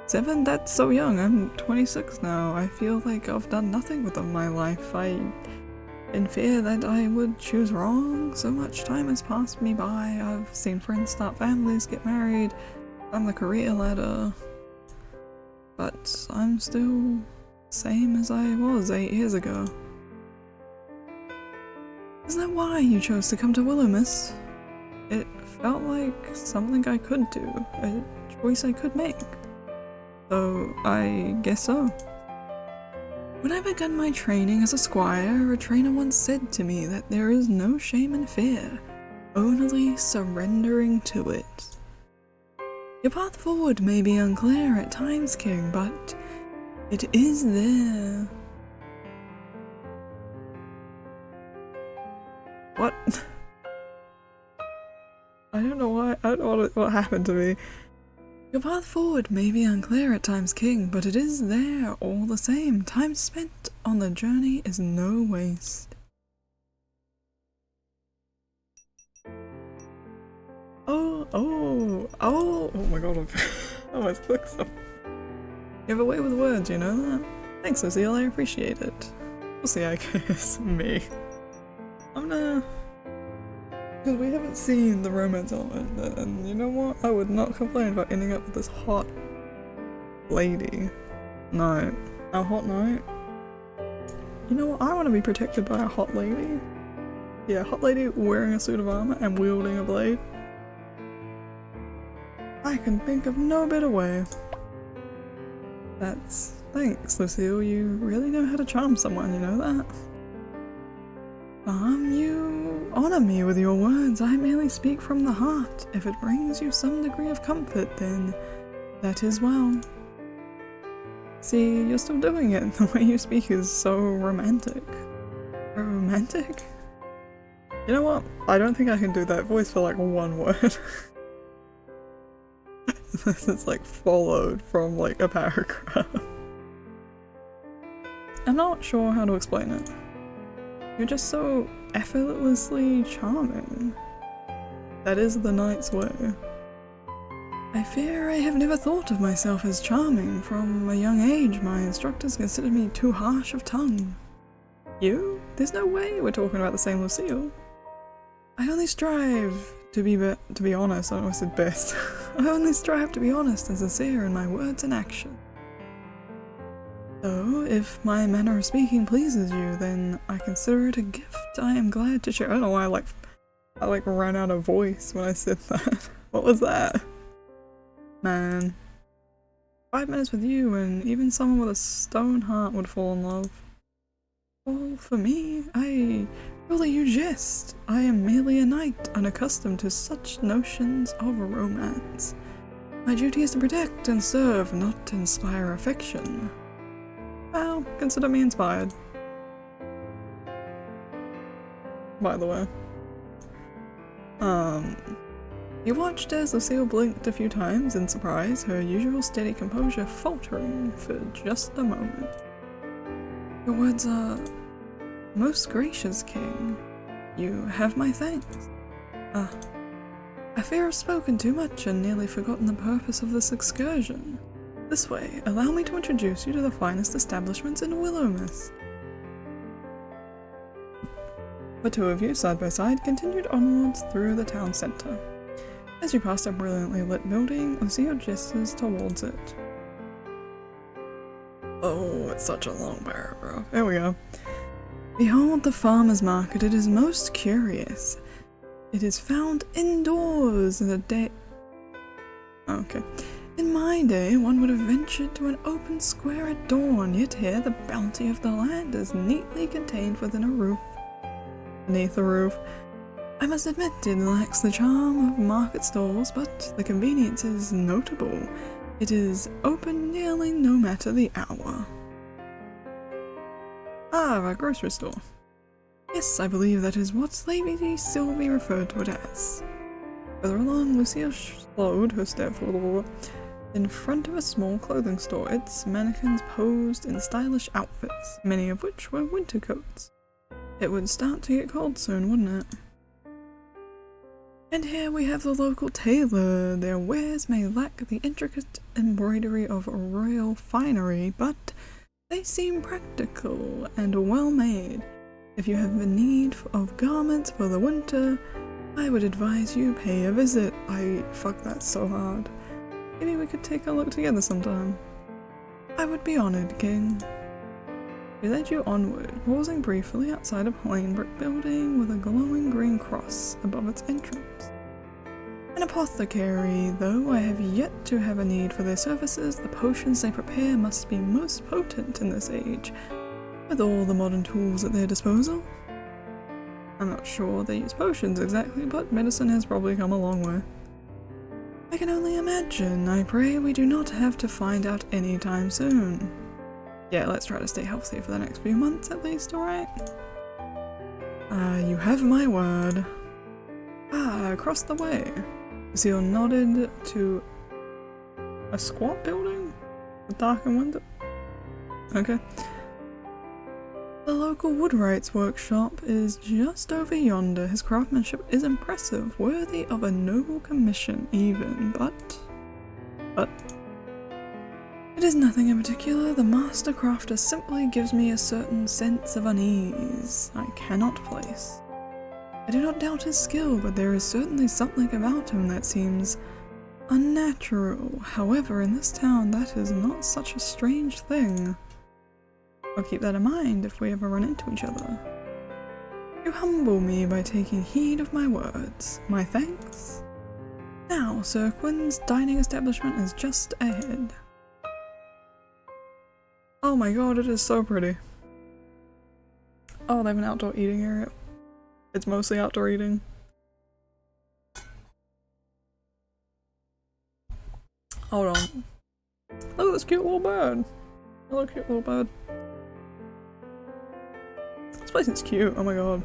7? That's so young. I'm 26 now. I feel like I've done nothing with my life. In fear that I would choose wrong. So much time has passed me by. I've seen friends start families, get married. I'm the career ladder, but I'm still same as I was 8 years ago. Isn't that why you chose to come to Willowmist? It felt like something I could do, a choice I could make. So I guess so. When I began my training as a squire, a trainer once said to me that there is no shame in fear, only surrendering to it. Your path forward may be unclear at times, King, but it is there. What? I don't know why. I don't know what happened to me. Your path forward may be unclear at times, King, but it is there all the same. Time spent on the journey is no waste. Oh my god, I almost clicked some. You have a way with words, you know that? Thanks, Lucille, I appreciate it. We'll see, I guess. Me. I'm gonna... Because we haven't seen the romance element, and you know what? I would not complain about ending up with this hot lady. No. A hot knight? You know what? I want to be protected by a hot lady. Yeah, hot lady wearing a suit of armor and wielding a blade. I can think of no better way. Thanks, Lucille. You really know how to charm someone, you know that? You honor me with your words. I merely speak from the heart. If it brings you some degree of comfort, then that is well. See, you're still doing it. The way you speak is so romantic. Romantic? You know what? I don't think I can do that voice for like one word. This is like followed from like a paragraph. I'm not sure how to explain it. You're just so effortlessly charming. That is the knight's way. I fear I have never thought of myself as charming. From a young age, my instructors considered me too harsh of tongue. You? There's no way we're talking about the same Lucille. I only strive to be honest. I almost said best. I only strive to be honest and sincere in my words and action. So, if my manner of speaking pleases you, then I consider it a gift I am glad to share. I don't know why I ran out of voice when I said that. What was that? Man. 5 minutes with you and even someone with a stone heart would fall in love. Well, for me, Really, you jest. I am merely a knight, unaccustomed to such notions of romance. My duty is to protect and serve, not inspire affection. Well, consider me inspired. By the way. You watched as Lucille blinked a few times in surprise, her usual steady composure faltering for just a moment. Your words are... Most gracious king, you have my thanks. I fear I've spoken too much and nearly forgotten the purpose of this excursion. This way, allow me to introduce you to the finest establishments in Willowmist. The two of you, side by side, continued onwards through the town centre. As you passed a brilliantly lit building, Lucille gestures towards it. Oh, it's such a long paragraph. There we go. Behold the farmer's market, it is most curious. It is found indoors in a day... Okay. In my day, one would have ventured to an open square at dawn, yet here the bounty of the land is neatly contained within a roof. Beneath the roof. I must admit it lacks the charm of market stalls, but the convenience is notable. It is open nearly no matter the hour. Ah, a grocery store. Yes, I believe that is what Lady Sylvie referred to it as. Further along, Lucille slowed her step in front of a small clothing store. Its mannequins posed in stylish outfits, many of which were winter coats. It would start to get cold soon, wouldn't it? And here we have the local tailor. Their wares may lack the intricate embroidery of royal finery, but they seem practical and well made. If you have a need of garments for the winter, I would advise you pay a visit. I fuck that so hard. Maybe we could take a look together sometime. I would be honored, King. We led you onward, pausing briefly outside a plain brick building with a glowing green cross above its entrance. An apothecary, though I have yet to have a need for their services, the potions they prepare must be most potent in this age, with all the modern tools at their disposal. I'm not sure they use potions exactly, but medicine has probably come a long way. I can only imagine. I pray we do not have to find out anytime soon. Yeah, let's try to stay healthy for the next few months at least, alright? You have my word. Across the way. Lucille nodded to a squat building with darkened window. Okay. The local woodwright's workshop is just over yonder. His craftsmanship is impressive, worthy of a noble commission even, but it is nothing in particular. The master crafter simply gives me a certain sense of unease I cannot place. I do not doubt his skill, but there is certainly something about him that seems unnatural. However, in this town that is not such a strange thing. I'll keep that in mind if we ever run into each other. You humble me by taking heed of my words. My thanks. Now, Sir Quinn's dining establishment is just ahead. Oh my god, it is so pretty. Oh, they have an outdoor eating area. It's mostly outdoor eating. Hold on. Look at this cute little bird. Hello, cute little bird. This place is cute, oh my god.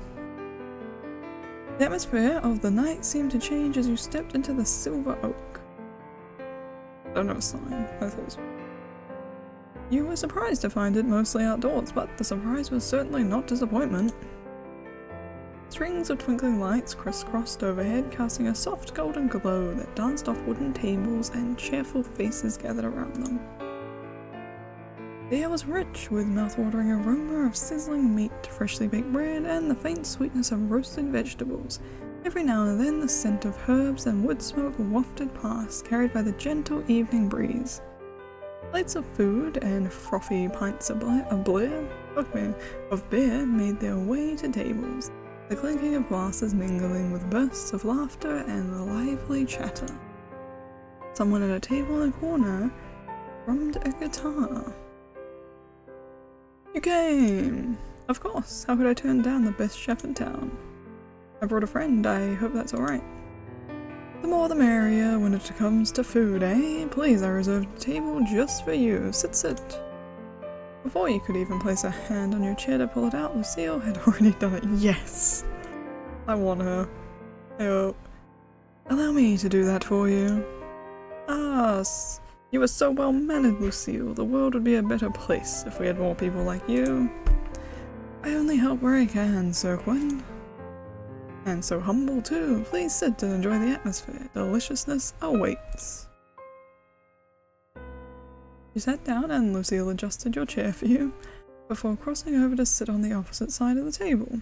The atmosphere of the night seemed to change as you stepped into the Silver Oak. I don't know a sign. I thought it was... You were surprised to find it mostly outdoors, but the surprise was certainly not disappointment. Strings of twinkling lights crisscrossed overhead, casting a soft golden glow that danced off wooden tables and cheerful faces gathered around them. The air was rich with mouth-watering aroma of sizzling meat, freshly baked bread, and the faint sweetness of roasted vegetables. Every now and then the scent of herbs and wood smoke wafted past, carried by the gentle evening breeze. Plates of food and frothy pints of beer made their way to tables, the clinking of glasses mingling with bursts of laughter and lively chatter. Someone at a table in a corner hummed a guitar. You came! Of course, how could I turn down the best chef in town? I brought a friend, I hope that's alright. The more the merrier when it comes to food, eh? Please, I reserved a table just for you. Sit, sit. Before you could even place a hand on your chair to pull it out, Lucille had already done it. Yes! I want her. I hope. Allow me to do that for you. Ah, you are so well-mannered, Lucille. The world would be a better place if we had more people like you. I only help where I can, Sir Quinn. And so humble too. Please sit and enjoy the atmosphere. Deliciousness awaits. You sat down and Lucille adjusted your chair for you, before crossing over to sit on the opposite side of the table.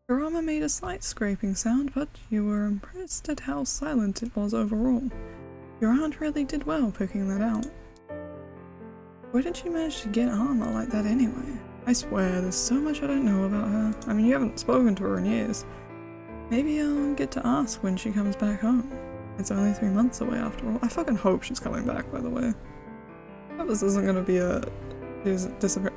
Your armor made a slight scraping sound, but you were impressed at how silent it was overall. Your aunt really did well picking that out. Where did she manage to get armor like that anyway? I swear, there's so much I don't know about her. I mean, you haven't spoken to her in years. Maybe I'll get to ask when she comes back home. It's only 3 months away after all. I fucking hope she's coming back, by the way. I hope this isn't gonna be a... disappear.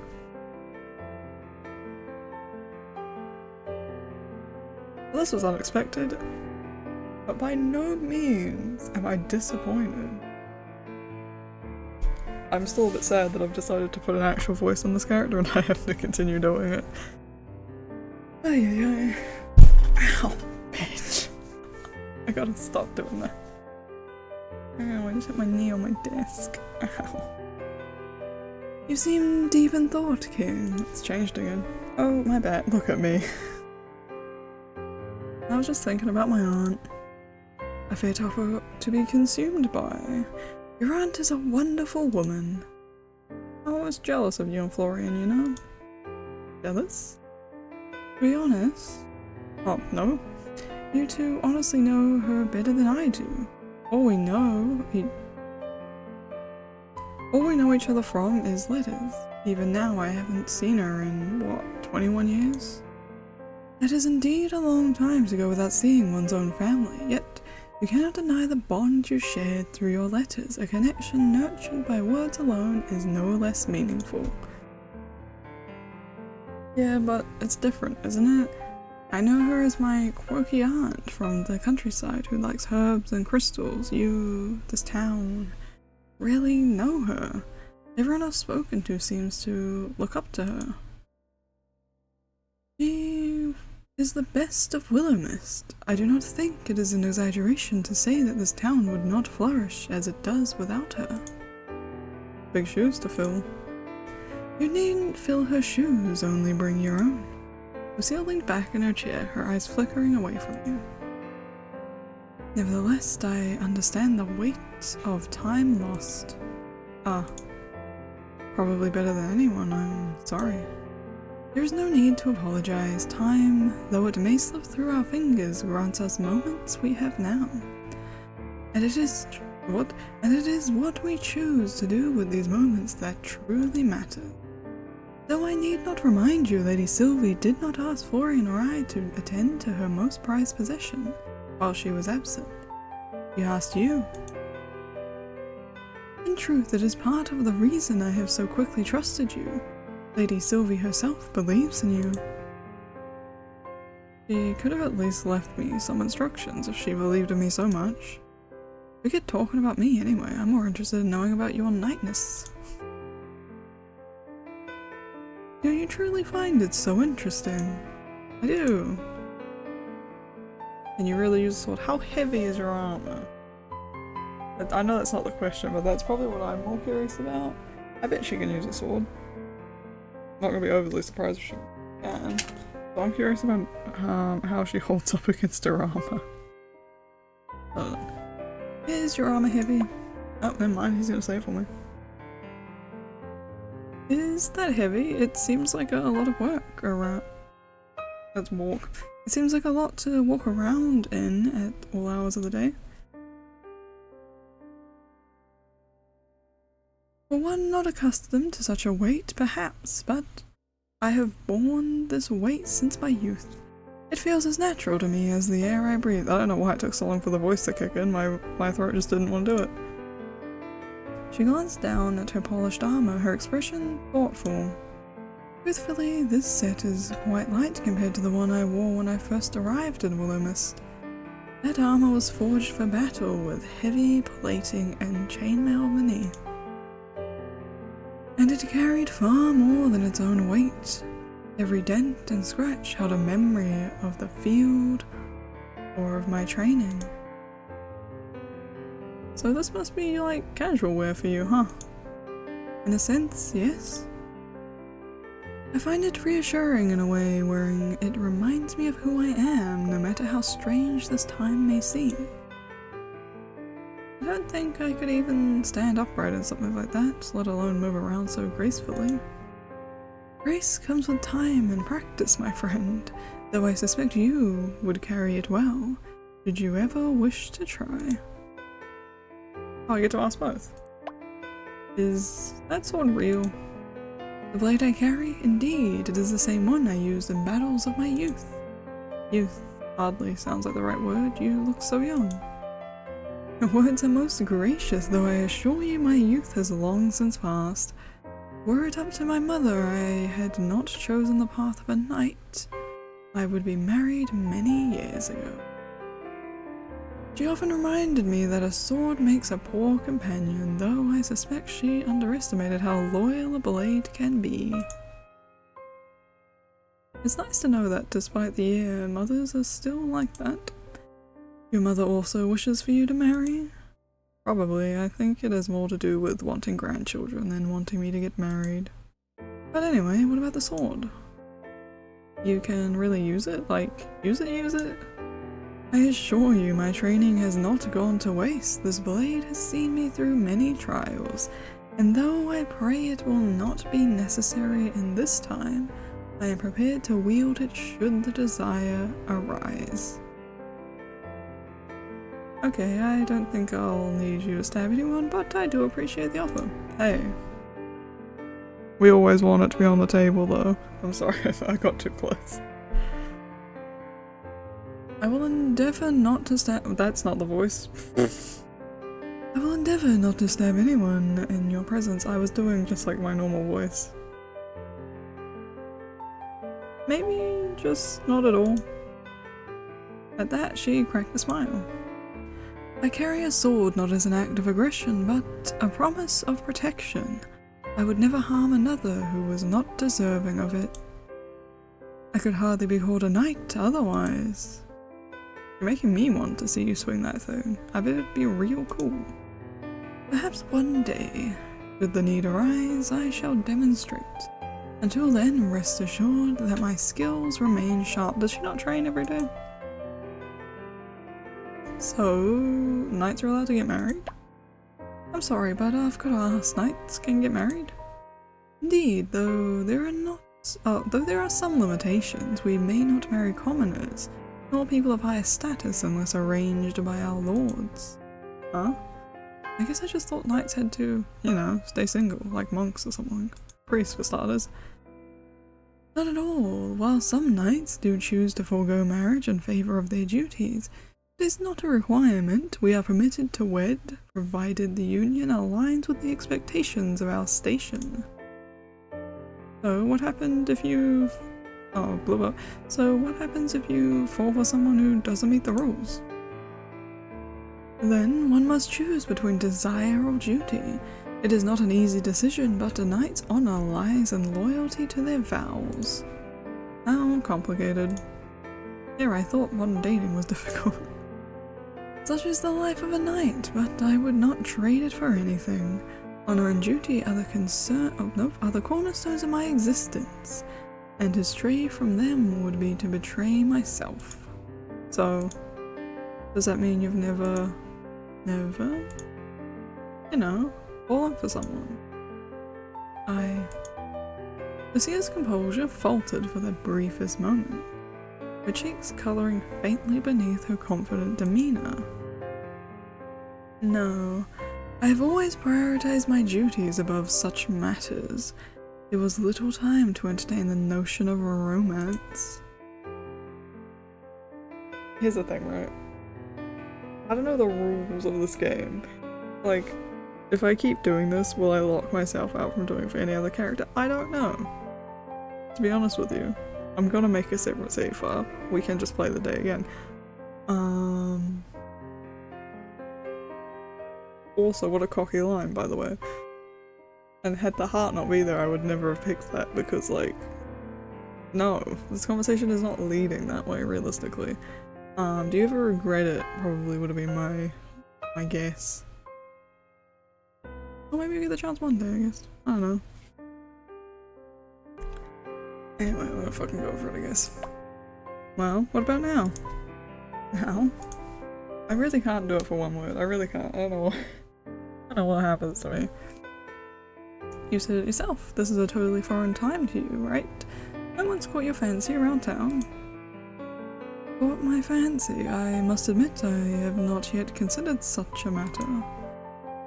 Well, this was unexpected. But by no means am I disappointed. I'm still a bit sad that I've decided to put an actual voice on this character and I have to continue doing it. Ay. Ow, bitch. I gotta stop doing that. Ow, I just hit my knee on my desk. Ow. You seem deep in thought, King. It's changed again. Oh, my bad. Look at me. I was just thinking about my aunt. A fair topic to be consumed by. Your aunt is a wonderful woman. I'm always jealous of you and Florian, you know? Jealous? To be honest? Oh, no. You two honestly know her better than I do. All we know each other from is letters. Even now I haven't seen her in, what, 21 years? That is indeed a long time to go without seeing one's own family, yet you cannot deny the bond you shared through your letters. A connection nurtured by words alone is no less meaningful. Yeah, but it's different, isn't it? I know her as my quirky aunt from the countryside who likes herbs and crystals. You, this town, really know her. Everyone I've spoken to seems to look up to her. She is the best of Willowmist. I do not think it is an exaggeration to say that this town would not flourish as it does without her. Big shoes to fill. You needn't fill her shoes, only bring your own. Lucille leaned back in her chair, her eyes flickering away from you. Nevertheless, I understand the weight of time lost. Probably better than anyone, I'm sorry. There is no need to apologize. Time, though it may slip through our fingers, grants us moments we have now. And it is what we choose to do with these moments that truly matter. Though I need not remind you, Lady Sylvie did not ask Florian or I to attend to her most prized possession while she was absent. She asked you. In truth, it is part of the reason I have so quickly trusted you. Lady Sylvie herself believes in you. She could have at least left me some instructions if she believed in me so much. Forget talking about me anyway, I'm more interested in knowing about your knightness. Do you truly find it so interesting? I do. Can you really use a sword? How heavy is your armor? I know that's not the question, but that's probably what I'm more curious about. I bet she can use a sword. Not gonna be overly surprised if she can. So I'm curious about how she holds up against her armor. I don't know. Is your armor heavy? Oh, never mind, he's gonna say it for me. Is that heavy? It seems like a lot of work around. Let's walk. It seems like a lot to walk around in at all hours of the day. For one not accustomed to such a weight, perhaps, but I have borne this weight since my youth. It feels as natural to me as the air I breathe. I don't know why it took so long for the voice to kick in, my throat just didn't want to do it. She glanced down at her polished armor, her expression thoughtful. Truthfully, this set is quite light compared to the one I wore when I first arrived in Willowmist. That armor was forged for battle with heavy plating and chainmail beneath. And it carried far more than its own weight. Every dent and scratch held a memory of the field or of my training. So this must be like casual wear for you, huh? In a sense, yes. I find it reassuring in a way, wearing it reminds me of who I am, no matter how strange this time may seem. I don't think I could even stand upright in something like that, let alone move around so gracefully. Grace comes with time and practice, my friend, though I suspect you would carry it well. Did you ever wish to try? Oh, I get to ask both. Is that sword real? The blade I carry? Indeed, it is the same one I used in battles of my youth. Youth hardly sounds like the right word, you look so young. Your words are most gracious, though I assure you my youth has long since passed. Were it up to my mother, I had not chosen the path of a knight. I would be married many years ago. She often reminded me that a sword makes a poor companion, though I suspect she underestimated how loyal a blade can be. It's nice to know that despite the year, mothers are still like that. Your mother also wishes for you to marry? Probably. I think it has more to do with wanting grandchildren than wanting me to get married. But anyway, what about the sword? You can really use it? Like, use it? I assure you my training has not gone to waste. This blade has seen me through many trials, and though I pray it will not be necessary in this time, I am prepared to wield it should the desire arise. Okay, I don't think I'll need you to stab anyone, but I do appreciate the offer. Hey. We always want it to be on the table though. I'm sorry if I got too close. I will endeavour not to stab— that's not the voice. I will endeavour not to stab anyone in your presence. I was doing just like my normal voice. Maybe just not at all. At that, she cracked a smile. I carry a sword not as an act of aggression, but a promise of protection. I would never harm another who was not deserving of it. I could hardly be called a knight otherwise. You're making me want to see you swing that thing. I bet it'd be real cool. Perhaps one day. Should the need arise, I shall demonstrate. Until then, rest assured that my skills remain sharp. Does she not train every day? So, knights are allowed to get married? I'm sorry, but I've got to ask, knights can get married? Indeed, though there are some limitations, we may not marry commoners, nor people of higher status unless arranged by our lords. Huh? I guess I just thought knights had to, you know, stay single, like monks or something. Priests for starters. Not at all. While some knights do choose to forego marriage in favour of their duties, it is not a requirement. We are permitted to wed, provided the union aligns with the expectations of our station. So what happened if you... Oh, blew up. So what happens if you fall for someone who doesn't meet the rules? Then one must choose between desire or duty. It is not an easy decision, but a knight's honour lies in loyalty to their vows. How complicated. Here I thought modern dating was difficult. Such is the life of a knight, but I would not trade it for anything. Honour and duty are the cornerstones of my existence, and to stray from them would be to betray myself. So, does that mean you've never, you know, fallen for someone? Lucia's composure faltered for the briefest moment, her cheeks colouring faintly beneath her confident demeanour. No, I have always prioritised my duties above such matters. There was little time to entertain the notion of a romance. Here's the thing, right? I don't know the rules of this game. Like, if I keep doing this, will I lock myself out from doing it for any other character? I don't know. To be honest with you, I'm gonna make a separate save file. We can just play the day again. Also, what a cocky line, by the way. And had the heart not be there, I would never have picked that because, like, no, this conversation is not leading that way, realistically. Do you ever regret it? Probably would have been my guess. Or maybe I get the chance one day, I guess. I don't know. Anyway, I'm gonna fucking go for it, I guess. Well, what about now? Now? I really can't do it for one word. I really can't. I don't know what happens to me. You said it yourself. This is a totally foreign time to you, right? No one's caught your fancy around town. Caught my fancy? I must admit I have not yet considered such a matter.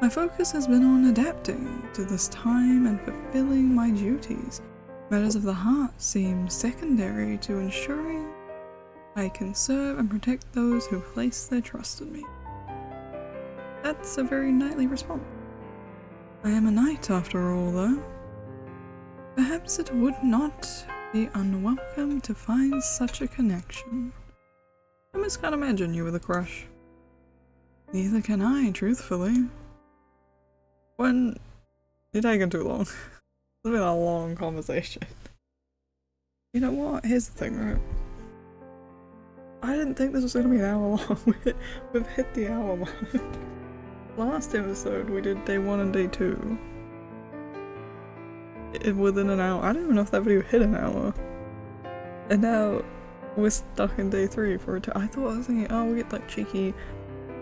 My focus has been on adapting to this time and fulfilling my duties. Matters of the heart seem secondary to ensuring I can serve and protect those who place their trust in me. That's a very knightly response. I am a knight after all, though. Perhaps it would not be unwelcome to find such a connection. I almost can't imagine you with a crush. Neither can I, truthfully. When... You're taking too long. It's been a long conversation. You know what? Here's the thing, right? I didn't think this was going to be an hour long. We've hit the hour mark. Last episode we did day 1 and day 2. Within an hour. I don't even know if that video hit an hour. And now we're stuck in day 3 for a I thought I was thinking, oh, we get like cheeky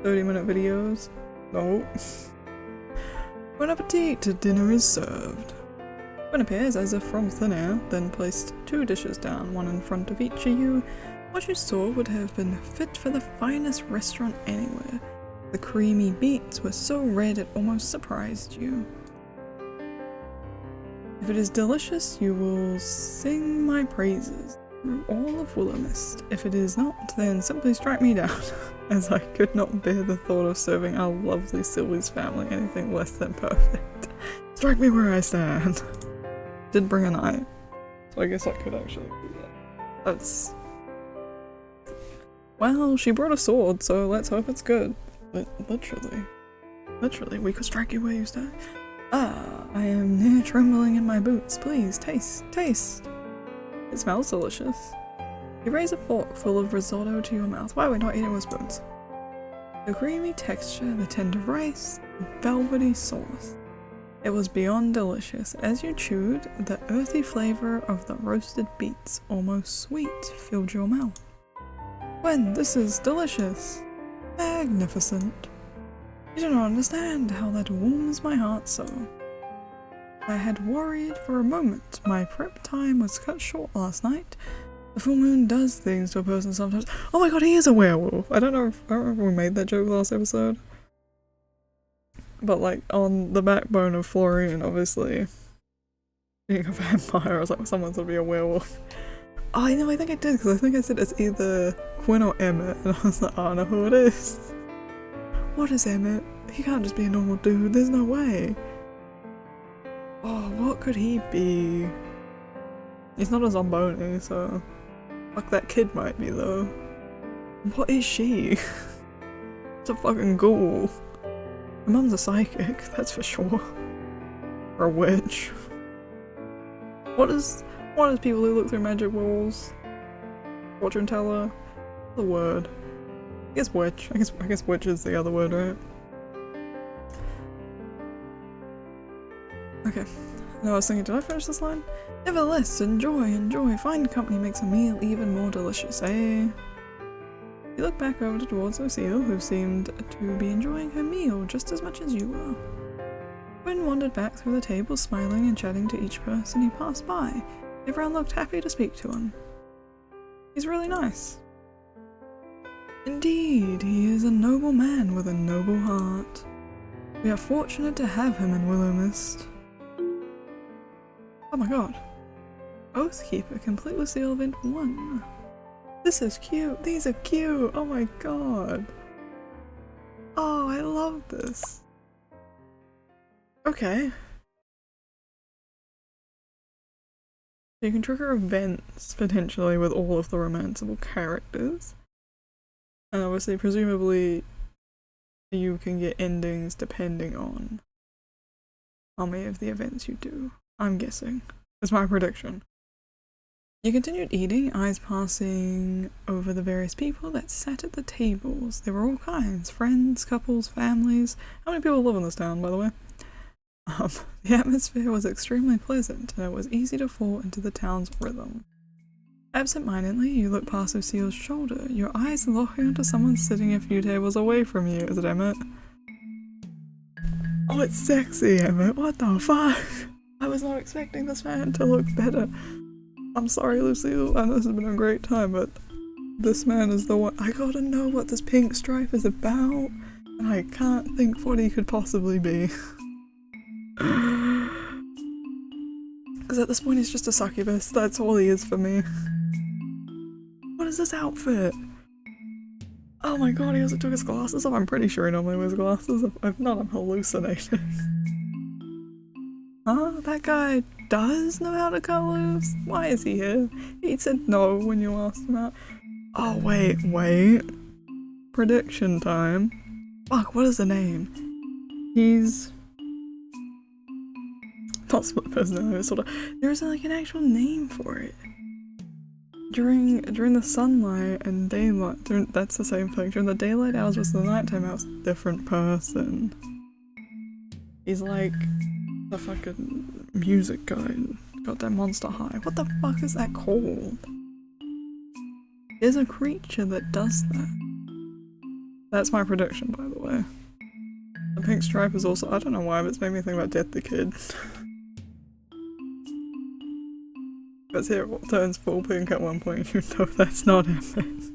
30-minute videos. No. Bon appetit! Dinner is served. When appears as if from thin air, then placed 2 dishes down, one in front of each of you. What you saw would have been fit for the finest restaurant anywhere. The creamy beets were so red it almost surprised you. If it is delicious, you will sing my praises through all of Willowmist. If it is not, then simply strike me down, as I could not bear the thought of serving our lovely Sylvie's family anything less than perfect. Strike me where I stand. Did bring a knife, so I guess I could actually do that. That's... Well, she brought a sword, so let's hope it's good. Literally, we could strike you where you stand. Ah, I am near trembling in my boots. Please, taste. It smells delicious. You raise a fork full of risotto to your mouth. Why are we not eating with spoons? The creamy texture, the tender rice, the velvety sauce. It was beyond delicious. As you chewed, the earthy flavor of the roasted beets, almost sweet, filled your mouth. Gwen, this is delicious. Magnificent. You do not understand how that warms my heart so. I had worried for a moment. My prep time was cut short last night. The full moon does things to a person sometimes. Oh my god, he is a werewolf! I don't know if we made that joke last episode. But like, on the backbone of Florian, obviously, being a vampire, I was like, someone's gonna be a werewolf. Oh, you know, I think I did, because I think I said it's either Quinn or Emmett, and I was like, I don't know who it is. What is Emmett? He can't just be a normal dude, there's no way. Oh, what could he be? He's not a Zomboni, so... Fuck, that kid might be, though. What is she? It's a fucking ghoul. My mum's a psychic, that's for sure. Or a witch. What is people who look through magic walls? Fortune teller? The word. I guess witch. I guess witch is the other word, right? Okay. No, I was thinking, did I finish this line? Nevertheless, enjoy. Fine company makes a meal even more delicious, eh? You look back over towards Lucille, who seemed to be enjoying her meal just as much as you were. Quinn wandered back through the table, smiling and chatting to each person he passed by. Everyone looked happy to speak to him. He's really nice. Indeed, he is a noble man with a noble heart. We are fortunate to have him in Willowmist. Oh my god. Oathkeeper, complete Lucille event 1. This is cute. These are cute. Oh my god. Oh, I love this. Okay. You can trigger events, potentially, with all of the romanceable characters. And obviously, presumably, you can get endings depending on how many of the events you do. I'm guessing. That's my prediction. You continued eating, eyes passing over the various people that sat at the tables. There were all kinds. Friends, couples, families. How many people live in this town, by the way? The atmosphere was extremely pleasant, and it was easy to fall into the town's rhythm. Absent-mindedly, you look past Lucille's shoulder, your eyes locking onto someone sitting a few tables away from you. Is it Emmett? Oh, it's sexy, Emmett. What the fuck? I was not expecting this man to look better. I'm sorry, Lucille. I know this has been a great time, but this man is the one. I gotta know what this pink stripe is about, and I can't think what he could possibly be. Because at this point he's just a succubus, that's all he is for me. What is this outfit? Oh my god, he also took his glasses off. I'm pretty sure he normally wears glasses. If not, I'm hallucinating. Huh? That guy does know how to cut loose? Why is he here? He said no when you asked him out. Oh wait. Prediction time. Fuck, what is the name? He's... not split personality, sort of. There isn't like an actual name for it. During the sunlight and daylight, that's the same thing. During the daylight hours versus the nighttime hours, different person. He's like the fucking music guy. Goddamn Monster High. What the fuck is that called? There's a creature that does that. That's my prediction, by the way. The pink stripe is also, I don't know why, but it's made me think about Death the Kid. Because here it turns full pink at one point, you know that's not Emmett.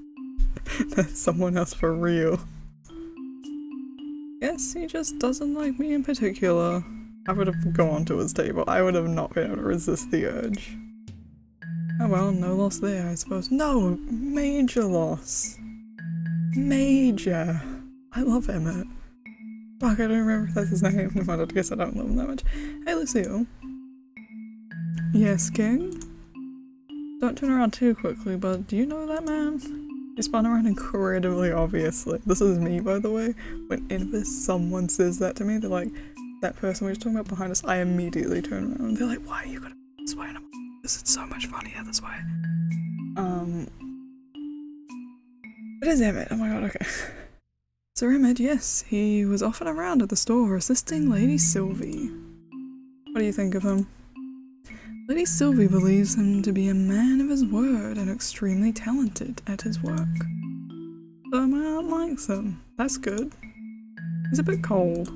That's someone else for real. Yes, he just doesn't like me in particular. I would have gone to his table. I would have not been able to resist the urge. Oh well, no loss there, I suppose. No! Major loss. Major. I love Emmett. Fuck, I don't remember if that's his name. Never mind, I guess I don't love him that much. Hey, Lucille. Yes, King? Don't turn around too quickly, but do you know that man? He spun around incredibly obviously. This is me, by the way. Whenever someone says that to me, they're like, that person we were talking about behind us, I immediately turn around and they're like, why are you gonna go this way? And I'm like, this is so much funnier this way. It is Emmett. Oh my god, okay. Sir Emmett, yes, he was often around at the store assisting Lady Sylvie. What do you think of him? Lady Sylvie believes him to be a man of his word and extremely talented at his work. So my aunt likes him. That's good. He's a bit cold.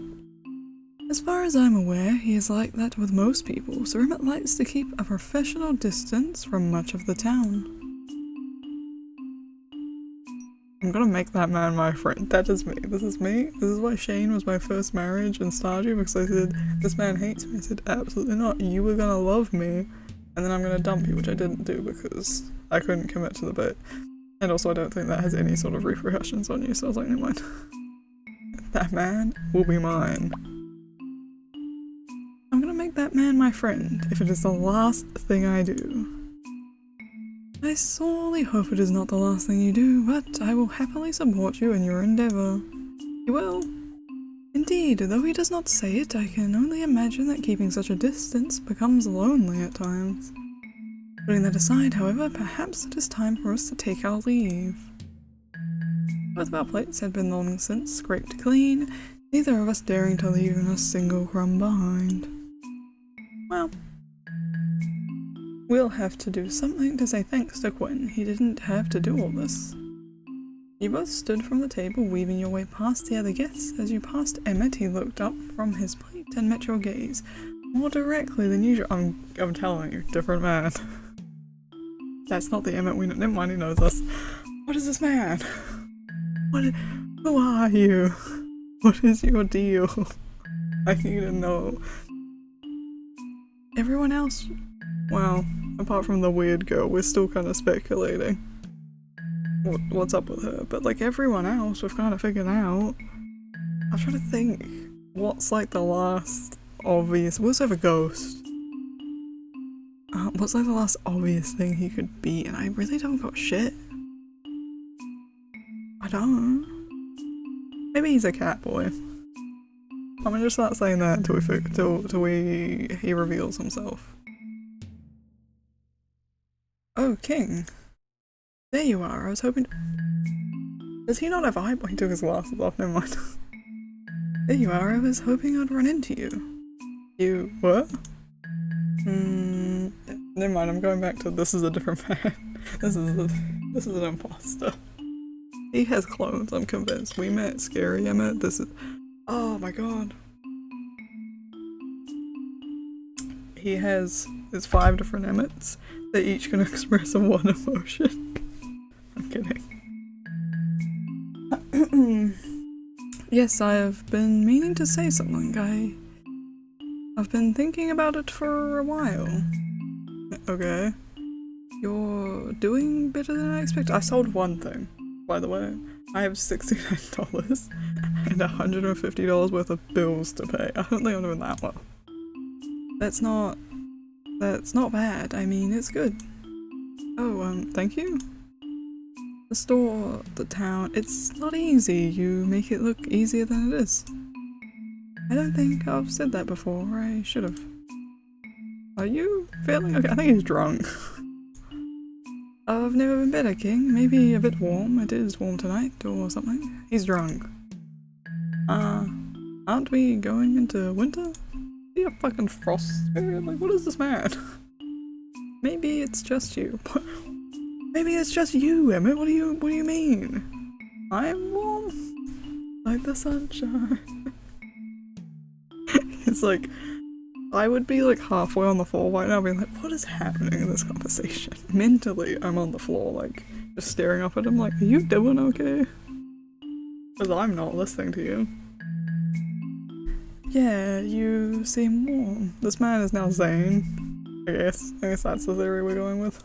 As far as I'm aware, he is like that with most people, so Emmett likes to keep a professional distance from much of the town. I'm gonna make that man my friend. That is me. This is me. This is why Shane was my first marriage in Stardew, because I said, this man hates me. I said, absolutely not. You were gonna love me, and then I'm gonna dump you, which I didn't do because I couldn't commit to the bit. And also I don't think that has any sort of repercussions on you, so I was like, never mind. That man will be mine. I'm gonna make that man my friend, if it is the last thing I do. I sorely hope it is not the last thing you do, but I will happily support you in your endeavour. You will? Indeed, though he does not say it, I can only imagine that keeping such a distance becomes lonely at times. Putting that aside, however, perhaps it is time for us to take our leave. Both of our plates had been long since scraped clean, neither of us daring to leave even a single crumb behind. Well, we'll have to do something to say thanks to Quinn. He didn't have to do all this. You both stood from the table, weaving your way past the other guests. As you passed Emmett, he looked up from his plate and met your gaze, more directly than usual. I'm telling you, different man. That's not the Emmett we know. Never mind, he knows us. What is this man? Who are you? What is your deal? I need to know. Everyone else, well, apart from the weird girl, we're still kind of speculating what's up with her, but like everyone else we've kind of figured out. I'm trying to think what's like the last obvious, we'll have a ghost. What's like the last obvious thing he could be, and I really don't got shit. I don't. Maybe he's a cat boy. I'm gonna just start saying that until he reveals himself. Oh, King. There you are, I was hoping Does he not have eyeball? He took his glasses off, never mind. There you are, I was hoping I'd run into you. You, what? Never mind, I'm going back to this is a different man. This is an imposter. He has clones, I'm convinced. We met Scary Emmett, this is- oh my god. He has, there's 5 different Emmets. They each can express one emotion. I'm kidding. Yes, I have been meaning to say something. I've been thinking about it for a while. Okay. You're doing better than I expected. I sold one thing, by the way. I have $69 and $150 worth of bills to pay. I don't think I'm doing that well. That's not bad. I mean, it's good. Oh, thank you. The store, the town, it's not easy. You make it look easier than it is. I don't think I've said that before. I should have. Are you feeling okay? I think he's drunk. I've never been better, King. Maybe a bit warm. It is warm tonight or something. He's drunk. Aren't we going into winter? Is he a fucking frost spirit? Like, what is this man? Maybe it's just you. Maybe it's just you, Emmett. What do you mean? I'm warm. Like the sunshine. It's like, I would be like halfway on the floor right now being like, what is happening in this conversation? Mentally, I'm on the floor, like, just staring up at him like, are you doing okay? Because I'm not listening to you. Yeah, you seem warm. This man is now Zane. I guess that's the theory we're going with.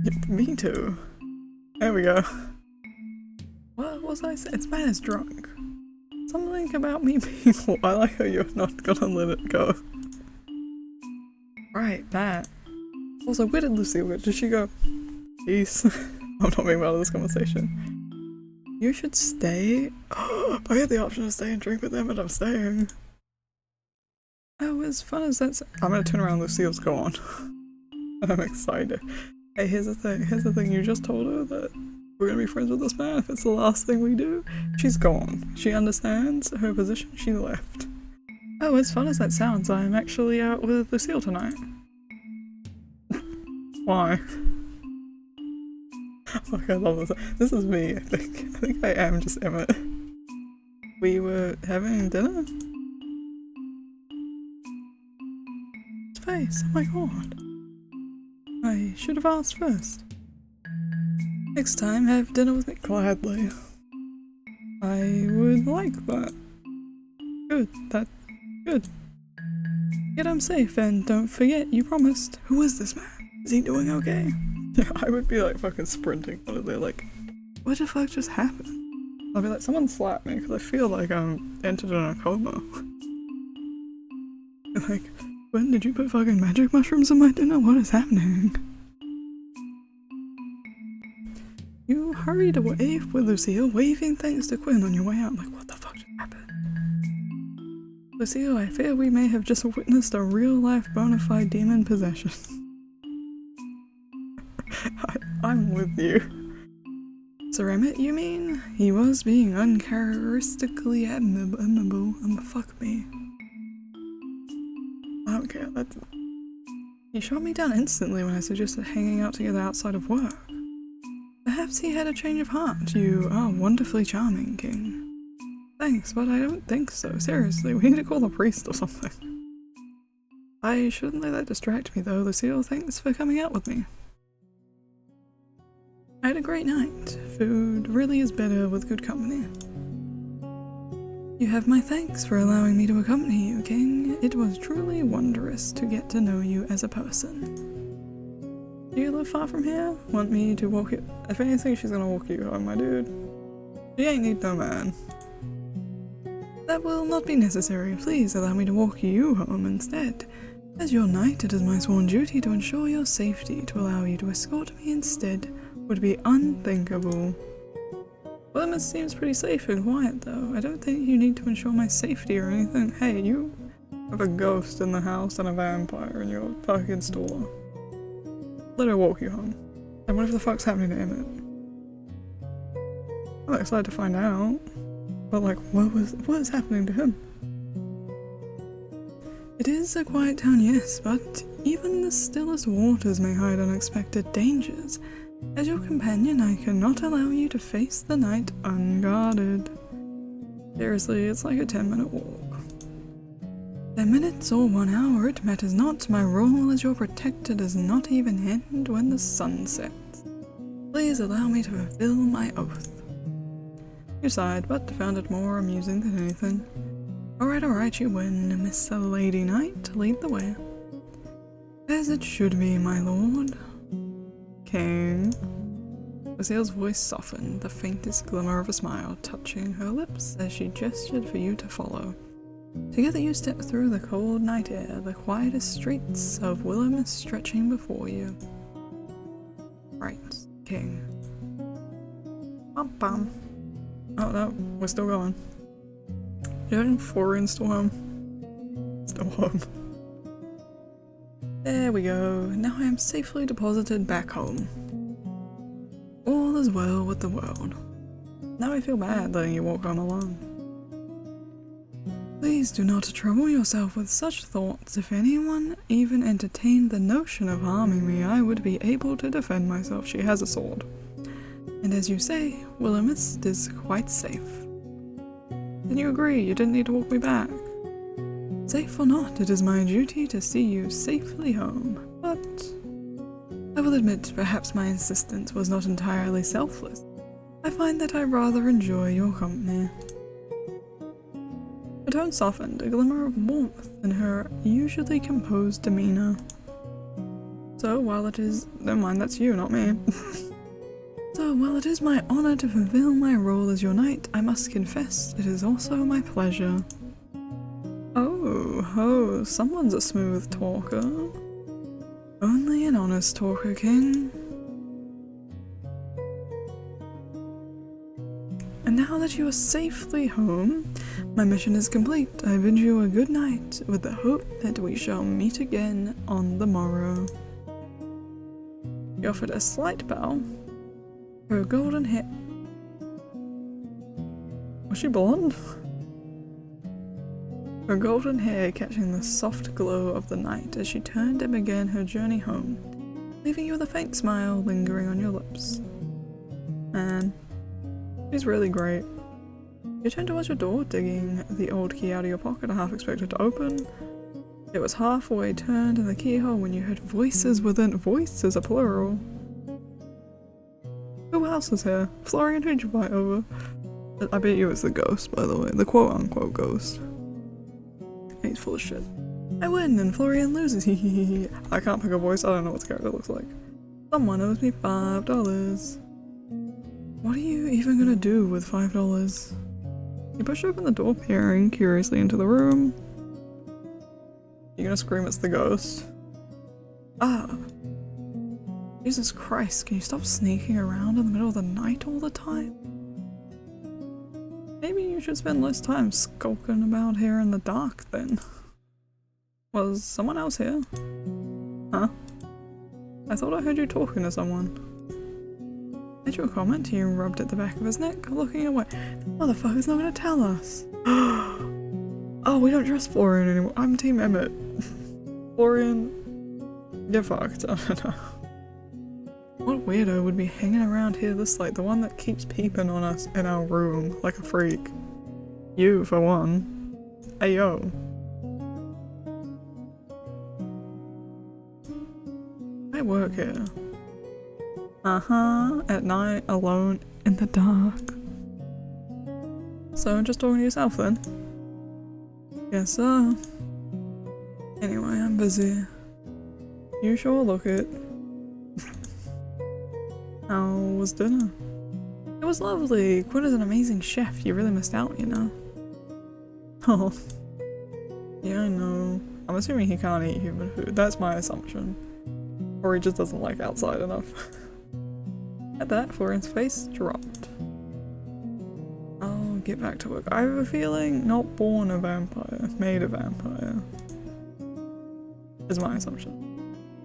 Yeah, me too. There we go. What was I saying? This man is drunk. Something about me being warm. I like how you're not gonna let it go. Right, that. Also, where did Lucille go? Did she go? Peace. I'm not being part of this conversation. You should stay. I had the option to stay and drink with them, and I'm staying. Oh, as fun as that's. I'm gonna turn around. Lucille's gone. I'm excited. Hey, here's the thing. You just told her that we're gonna be friends with this man if it's the last thing we do. She's gone. She understands her position. She left. Oh, as fun as that sounds, I'm actually out with Lucille tonight. Why? Fuck, I love this. This is me, I think. I think I am just Emmett. We were having dinner? His face, oh my god. I should have asked first. Next time, have dinner with me gladly. I would like that. Good, that's good. Yet I'm safe, and don't forget, you promised. Who is this man? Is he doing okay? Yeah, I would be like fucking sprinting out of there, like, what the fuck just happened? I'll be like, someone slapped me, because I feel like I'm entered in a coma. Like, when did you put fucking magic mushrooms in my dinner? What is happening? You hurried away with Lucille, waving thanks to Quinn on your way out. Like, what the fuck just happened? Lucille, I fear we may have just witnessed a real-life bona fide demon possession. I'm with you. Sir Emmett, you mean? He was being uncharacteristically admirable. Fuck me. I don't care, that's... He shot me down instantly when I suggested hanging out together outside of work. Perhaps he had a change of heart. You are wonderfully charming, King. Thanks, but I don't think so. Seriously, we need to call the priest or something. I shouldn't let that distract me though, Lucille. Thanks for coming out with me. I had a great night. Food really is better with good company. You have my thanks for allowing me to accompany you, King. It was truly wondrous to get to know you as a person. Do you live far from here? Want me to walk you? If anything, she's gonna walk you home, my dude. She ain't need no man. That will not be necessary. Please allow me to walk you home instead. As your knight, it is my sworn duty to ensure your safety. To allow you to escort me instead would be unthinkable. Willowmist seems pretty safe and quiet though. I don't think you need to ensure my safety or anything. Hey, you have a ghost in the house and a vampire in your fucking store. Let her walk you home. And whatever the fuck's happening to Emmett? I'm excited to find out. But like, what is happening to him? It is a quiet town, yes, but even the stillest waters may hide unexpected dangers. As your companion, I cannot allow you to face the night unguarded. Seriously, it's like a 10-minute walk. 10 minutes or 1 hour, it matters not. My role as your protector does not even end when the sun sets. Please allow me to fulfill my oath. You sighed, but found it more amusing than anything. Alright, you win, Miss Lady Knight. Lead the way. As it should be, my lord. King. Lucille's voice softened, the faintest glimmer of a smile touching her lips as she gestured for you to follow. Together you step through the cold night air, the quietest streets of Willowmist stretching before you. Right, King. Bum bum. Oh no, we're still going. You're in Foreign Storm. Still home. There we go. Now I am safely deposited back home. All is well with the world. Now I feel bad letting you walk home alone. Please do not trouble yourself with such thoughts. If anyone even entertained the notion of harming me, I would be able to defend myself. She has a sword. And as you say, Willowmist is quite safe. Then you agree, you didn't need to walk me back. Safe or not, it is my duty to see you safely home, but I will admit perhaps my insistence was not entirely selfless. I find that I rather enjoy your company. Her tone softened, a glimmer of warmth in her usually composed demeanor. So while it is— never mind, that's you, not me. So while it is my honor to fulfill my role as your knight, I must confess it is also my pleasure. Oh, someone's a smooth talker. Only an honest talker, King. And now that you are safely home, my mission is complete. I bid you a good night with the hope that we shall meet again on the morrow. She offered a slight bow. Her golden hair— was she blonde? her golden hair catching the soft glow of the night as she turned and began her journey home, leaving you with a faint smile lingering on your lips. Man, she's really great. You turned towards your door, digging the old key out of your pocket, half expected to open. It was halfway turned in the keyhole when you heard voices within. Voices are plural. Who else is here? Florian, who'd you invite over? I bet you it's the ghost, by the way. The quote-unquote ghost. He's full of shit. I win and Florian loses. I can't pick a voice. I don't know what the character looks like. Someone owes me $5. What are you even gonna do with $5? You push open the door, peering curiously into the room. You're gonna scream it's the ghost. Ah. Jesus Christ, can you stop sneaking around in the middle of the night all the time? Maybe you should spend less time skulking about here in the dark then. Was someone else here? Huh? I thought I heard you talking to someone. Made you a comment, he rubbed at the back of his neck, looking away. The motherfucker's not gonna tell us. Oh, we don't trust Florian anymore. I'm Team Emmett. Florian, get fucked. I don't know. What weirdo would be hanging around here this late? The one that keeps peeping on us in our room like a freak. You, for one. Ayo. I work here. At night, alone, in the dark. So, just talking to yourself then? Yes, sir. Anyway, I'm busy. You sure look it. How was dinner? It was lovely. Quinn is an amazing chef. You really missed out, you know. Oh. Yeah, I know. I'm assuming he can't eat human food. That's my assumption. Or he just doesn't like outside enough. At that, Florian's face dropped. I'll get back to work. I have a feeling not born a vampire, made a vampire. Is my assumption.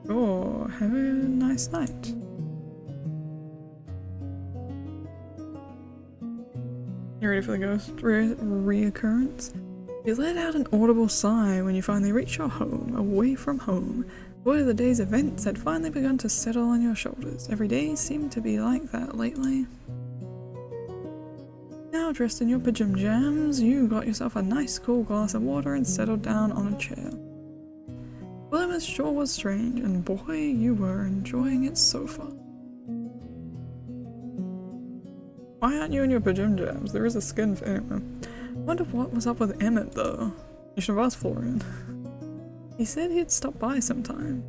Sure, have a nice night. You ready for the ghost reoccurrence? You let out an audible sigh when you finally reached your home, away from home. The weight of the day's events had finally begun to settle on your shoulders. Every day seemed to be like that lately. Now dressed in your pajam-jams, you got yourself a nice cool glass of water and settled down on a chair. Willowmist sure was strange, and boy, you were enjoying it so far. Why aren't you in your pajam-jams? There is a skin for anyone. Wonder what was up with Emmett though. You should have asked Florian. He said he'd stop by sometime.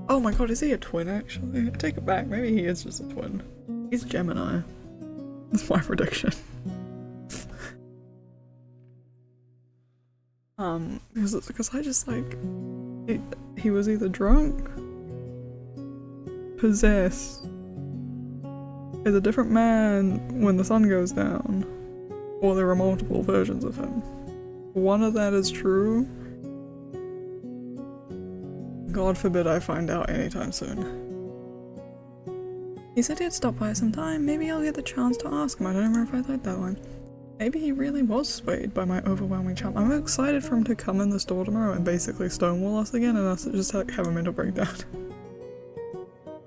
Oh my god, is he a twin actually? I take it back, maybe he is just a twin. He's Gemini. That's my prediction. Because I just like... He was either drunk, possessed, is a different man when the sun goes down, or there are multiple versions of him. One of that is true. God forbid I find out anytime soon. He said he'd stop by sometime. Maybe I'll get the chance to ask him. I don't remember if I liked that one. Maybe he really was swayed by my overwhelming charm. I'm excited for him to come in the store tomorrow and basically stonewall us again and us just like have a mental breakdown.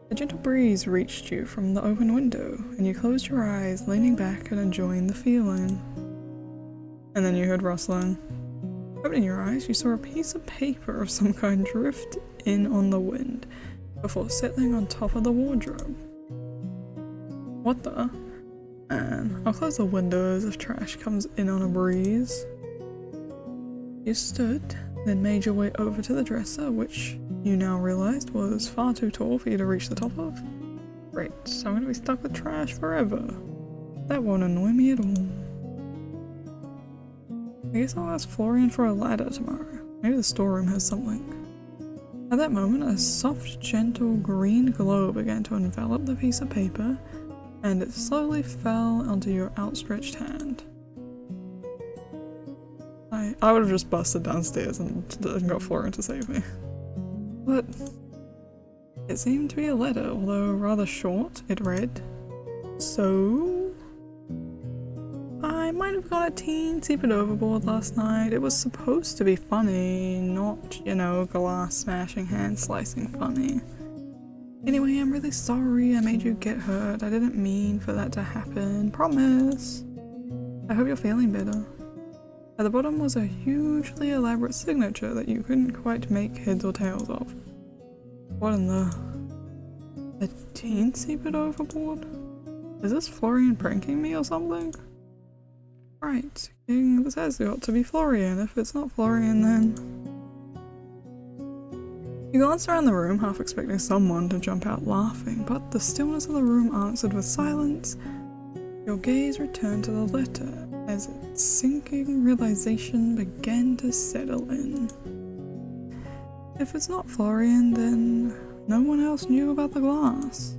A gentle breeze reached you from the open window, and you closed your eyes, leaning back and enjoying the feeling. And then you heard rustling. Opening your eyes, you saw a piece of paper of some kind drift in on the wind, before settling on top of the wardrobe. What the? And I'll close the windows if trash comes in on a breeze. You stood, then made your way over to the dresser, which you now realized was far too tall for you to reach the top of. Great, so I'm gonna be stuck with trash forever. That won't annoy me at all. I guess I'll ask Florian for a ladder tomorrow. Maybe the storeroom has something. At that moment, a soft, gentle green glow began to envelop the piece of paper, and it slowly fell onto your outstretched hand. I would have just busted downstairs and got Florian to save me. But it seemed to be a letter, although rather short. It read, "So I might have gone a teensy bit overboard last night. It was supposed to be funny, not, you know, glass smashing, hand slicing funny. Anyway, I'm really sorry I made you get hurt. I didn't mean for that to happen. Promise. I hope you're feeling better. At the bottom was a hugely elaborate signature that you couldn't quite make heads or tails of. What in the... a teensy bit overboard? Is this Florian pranking me or something? Right, this has got to be Florian. If it's not Florian, then... You glanced around the room, half expecting someone to jump out laughing, but the stillness of the room answered with silence. Your gaze returned to the letter as its sinking realization began to settle in. If it's not Florian, then no one else knew about the glass.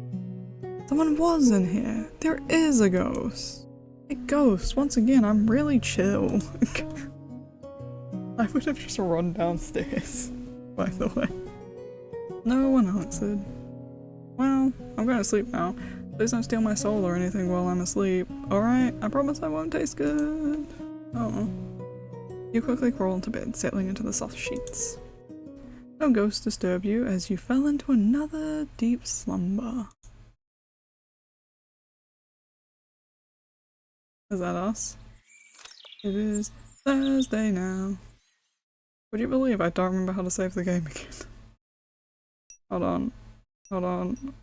Someone was in here. There is a ghost. A ghost. Once again, I'm really chill. I would have just run downstairs, by the way. No one answered. Well, I'm going to sleep now. Please don't steal my soul or anything while I'm asleep. Alright, I promise I won't taste good. Oh. You quickly crawl into bed, settling into the soft sheets. No ghosts disturb you as you fell into another deep slumber. Is that us? It is Thursday now. Would you believe I don't remember how to save the game again? Hold on. Hold on.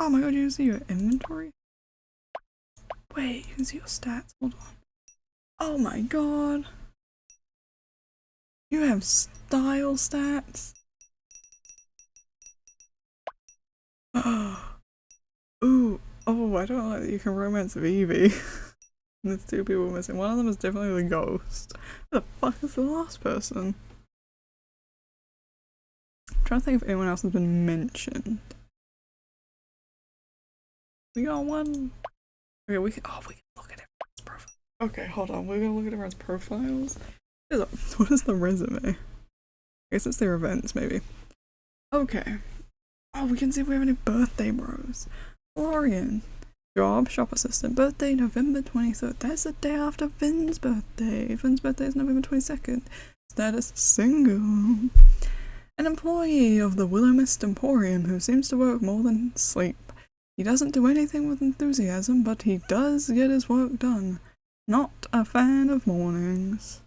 Oh my god, you can see your inventory? Wait, you can see your stats. Hold on. Oh my god. You have style stats? Ooh. Oh, I don't like that you can romance Vivi. There's two people missing. One of them is definitely the ghost. Who the fuck is the last person? I'm trying to think if anyone else has been mentioned. We got one. Okay, we can look at everyone's profile. Okay, hold on. We're gonna look at everyone's profiles. What is the resume? I guess it's their events, maybe. Okay. Oh, we can see if we have any birthday bros. Florian. Job, shop assistant. Birthday, November 23rd. That's the day after Finn's birthday. Finn's birthday is November 22nd. Status, single. An employee of the Willowmist Emporium who seems to work more than sleep. He doesn't do anything with enthusiasm, but he does get his work done. Not a fan of mornings.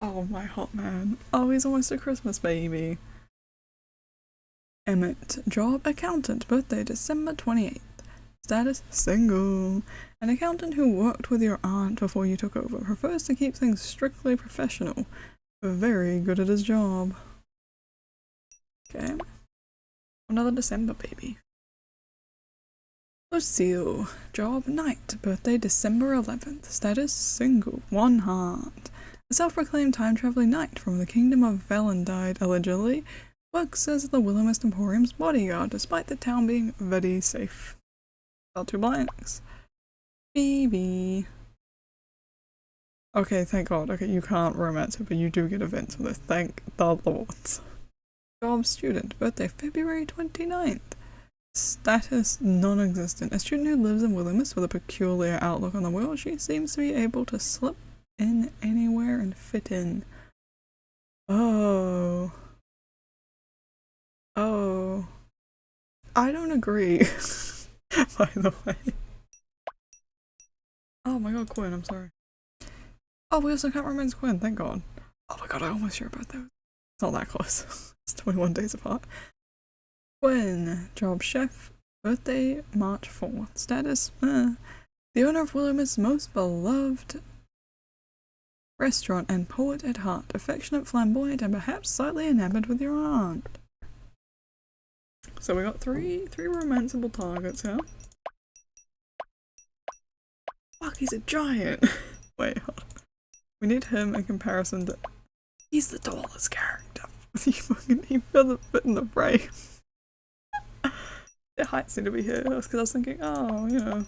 Oh, my hot man. Oh, he's almost a Christmas baby. Emmett. Job, accountant. Birthday, December 28th. Status, single. An accountant who worked with your aunt before you took over. Prefers to keep things strictly professional. Very good at his job. Okay. Another December baby. Lucille. Job, night. Birthday, December 11th. Status, single. One heart. A self-proclaimed time-traveling knight from the kingdom of Valendide, allegedly, works as the Willowmist Emporium's bodyguard, despite the town being very safe. Got two blanks. Phoebe. Okay, thank god. Okay, you can't romance it, but you do get events with it. Thank the lords. Job, student. Birthday, February 29th. Status, non-existent. A student who lives in Willowmist with a peculiar outlook on the world, she seems to be able to slip in anywhere and fit in. Oh. Oh. I don't agree. By the way. Oh my god, Quinn, I'm sorry. Oh, we also can't romance Quinn, thank god. Oh my god, I almost share about that. It's not that close. It's 21 days apart. Quinn, job chef, birthday March 4th. Status, the owner of Willowmist's most beloved restaurant and poet at heart, affectionate, flamboyant, and perhaps slightly enamored with your aunt. So we got three romanceable targets here. Fuck, he's a giant! Wait, hold on. We need him in comparison to... He's the tallest character. He doesn't fit in the frame. Their heights need to be here. That's because I was thinking, oh, you know.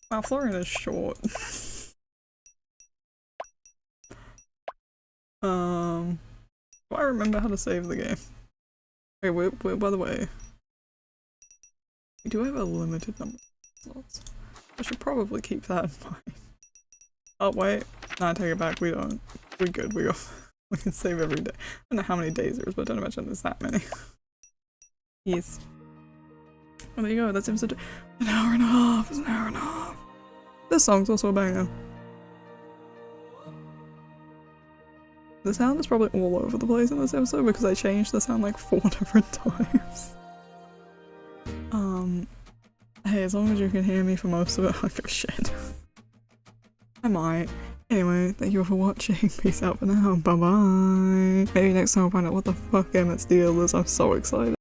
Wow, Florian is short. Do I remember how to save the game? Okay, wait, by the way. We do have a limited number of slots. I should probably keep that in mind. Oh wait, no, I take it back, we don't. We're good, we can save every day. I don't know how many days there is, but I don't imagine there's that many. Yes. Oh, there you go, that seems to an hour and a half, it's an hour and a half. This song's also a banger. The sound is probably all over the place in this episode because I changed the sound like 4 different times. Hey, as long as you can hear me for most of it, I don't give a shit. I might. Anyway, thank you all for watching. Peace out for now. Bye bye. Maybe next time I'll find out what the fuck Emmett's deal is. I'm so excited.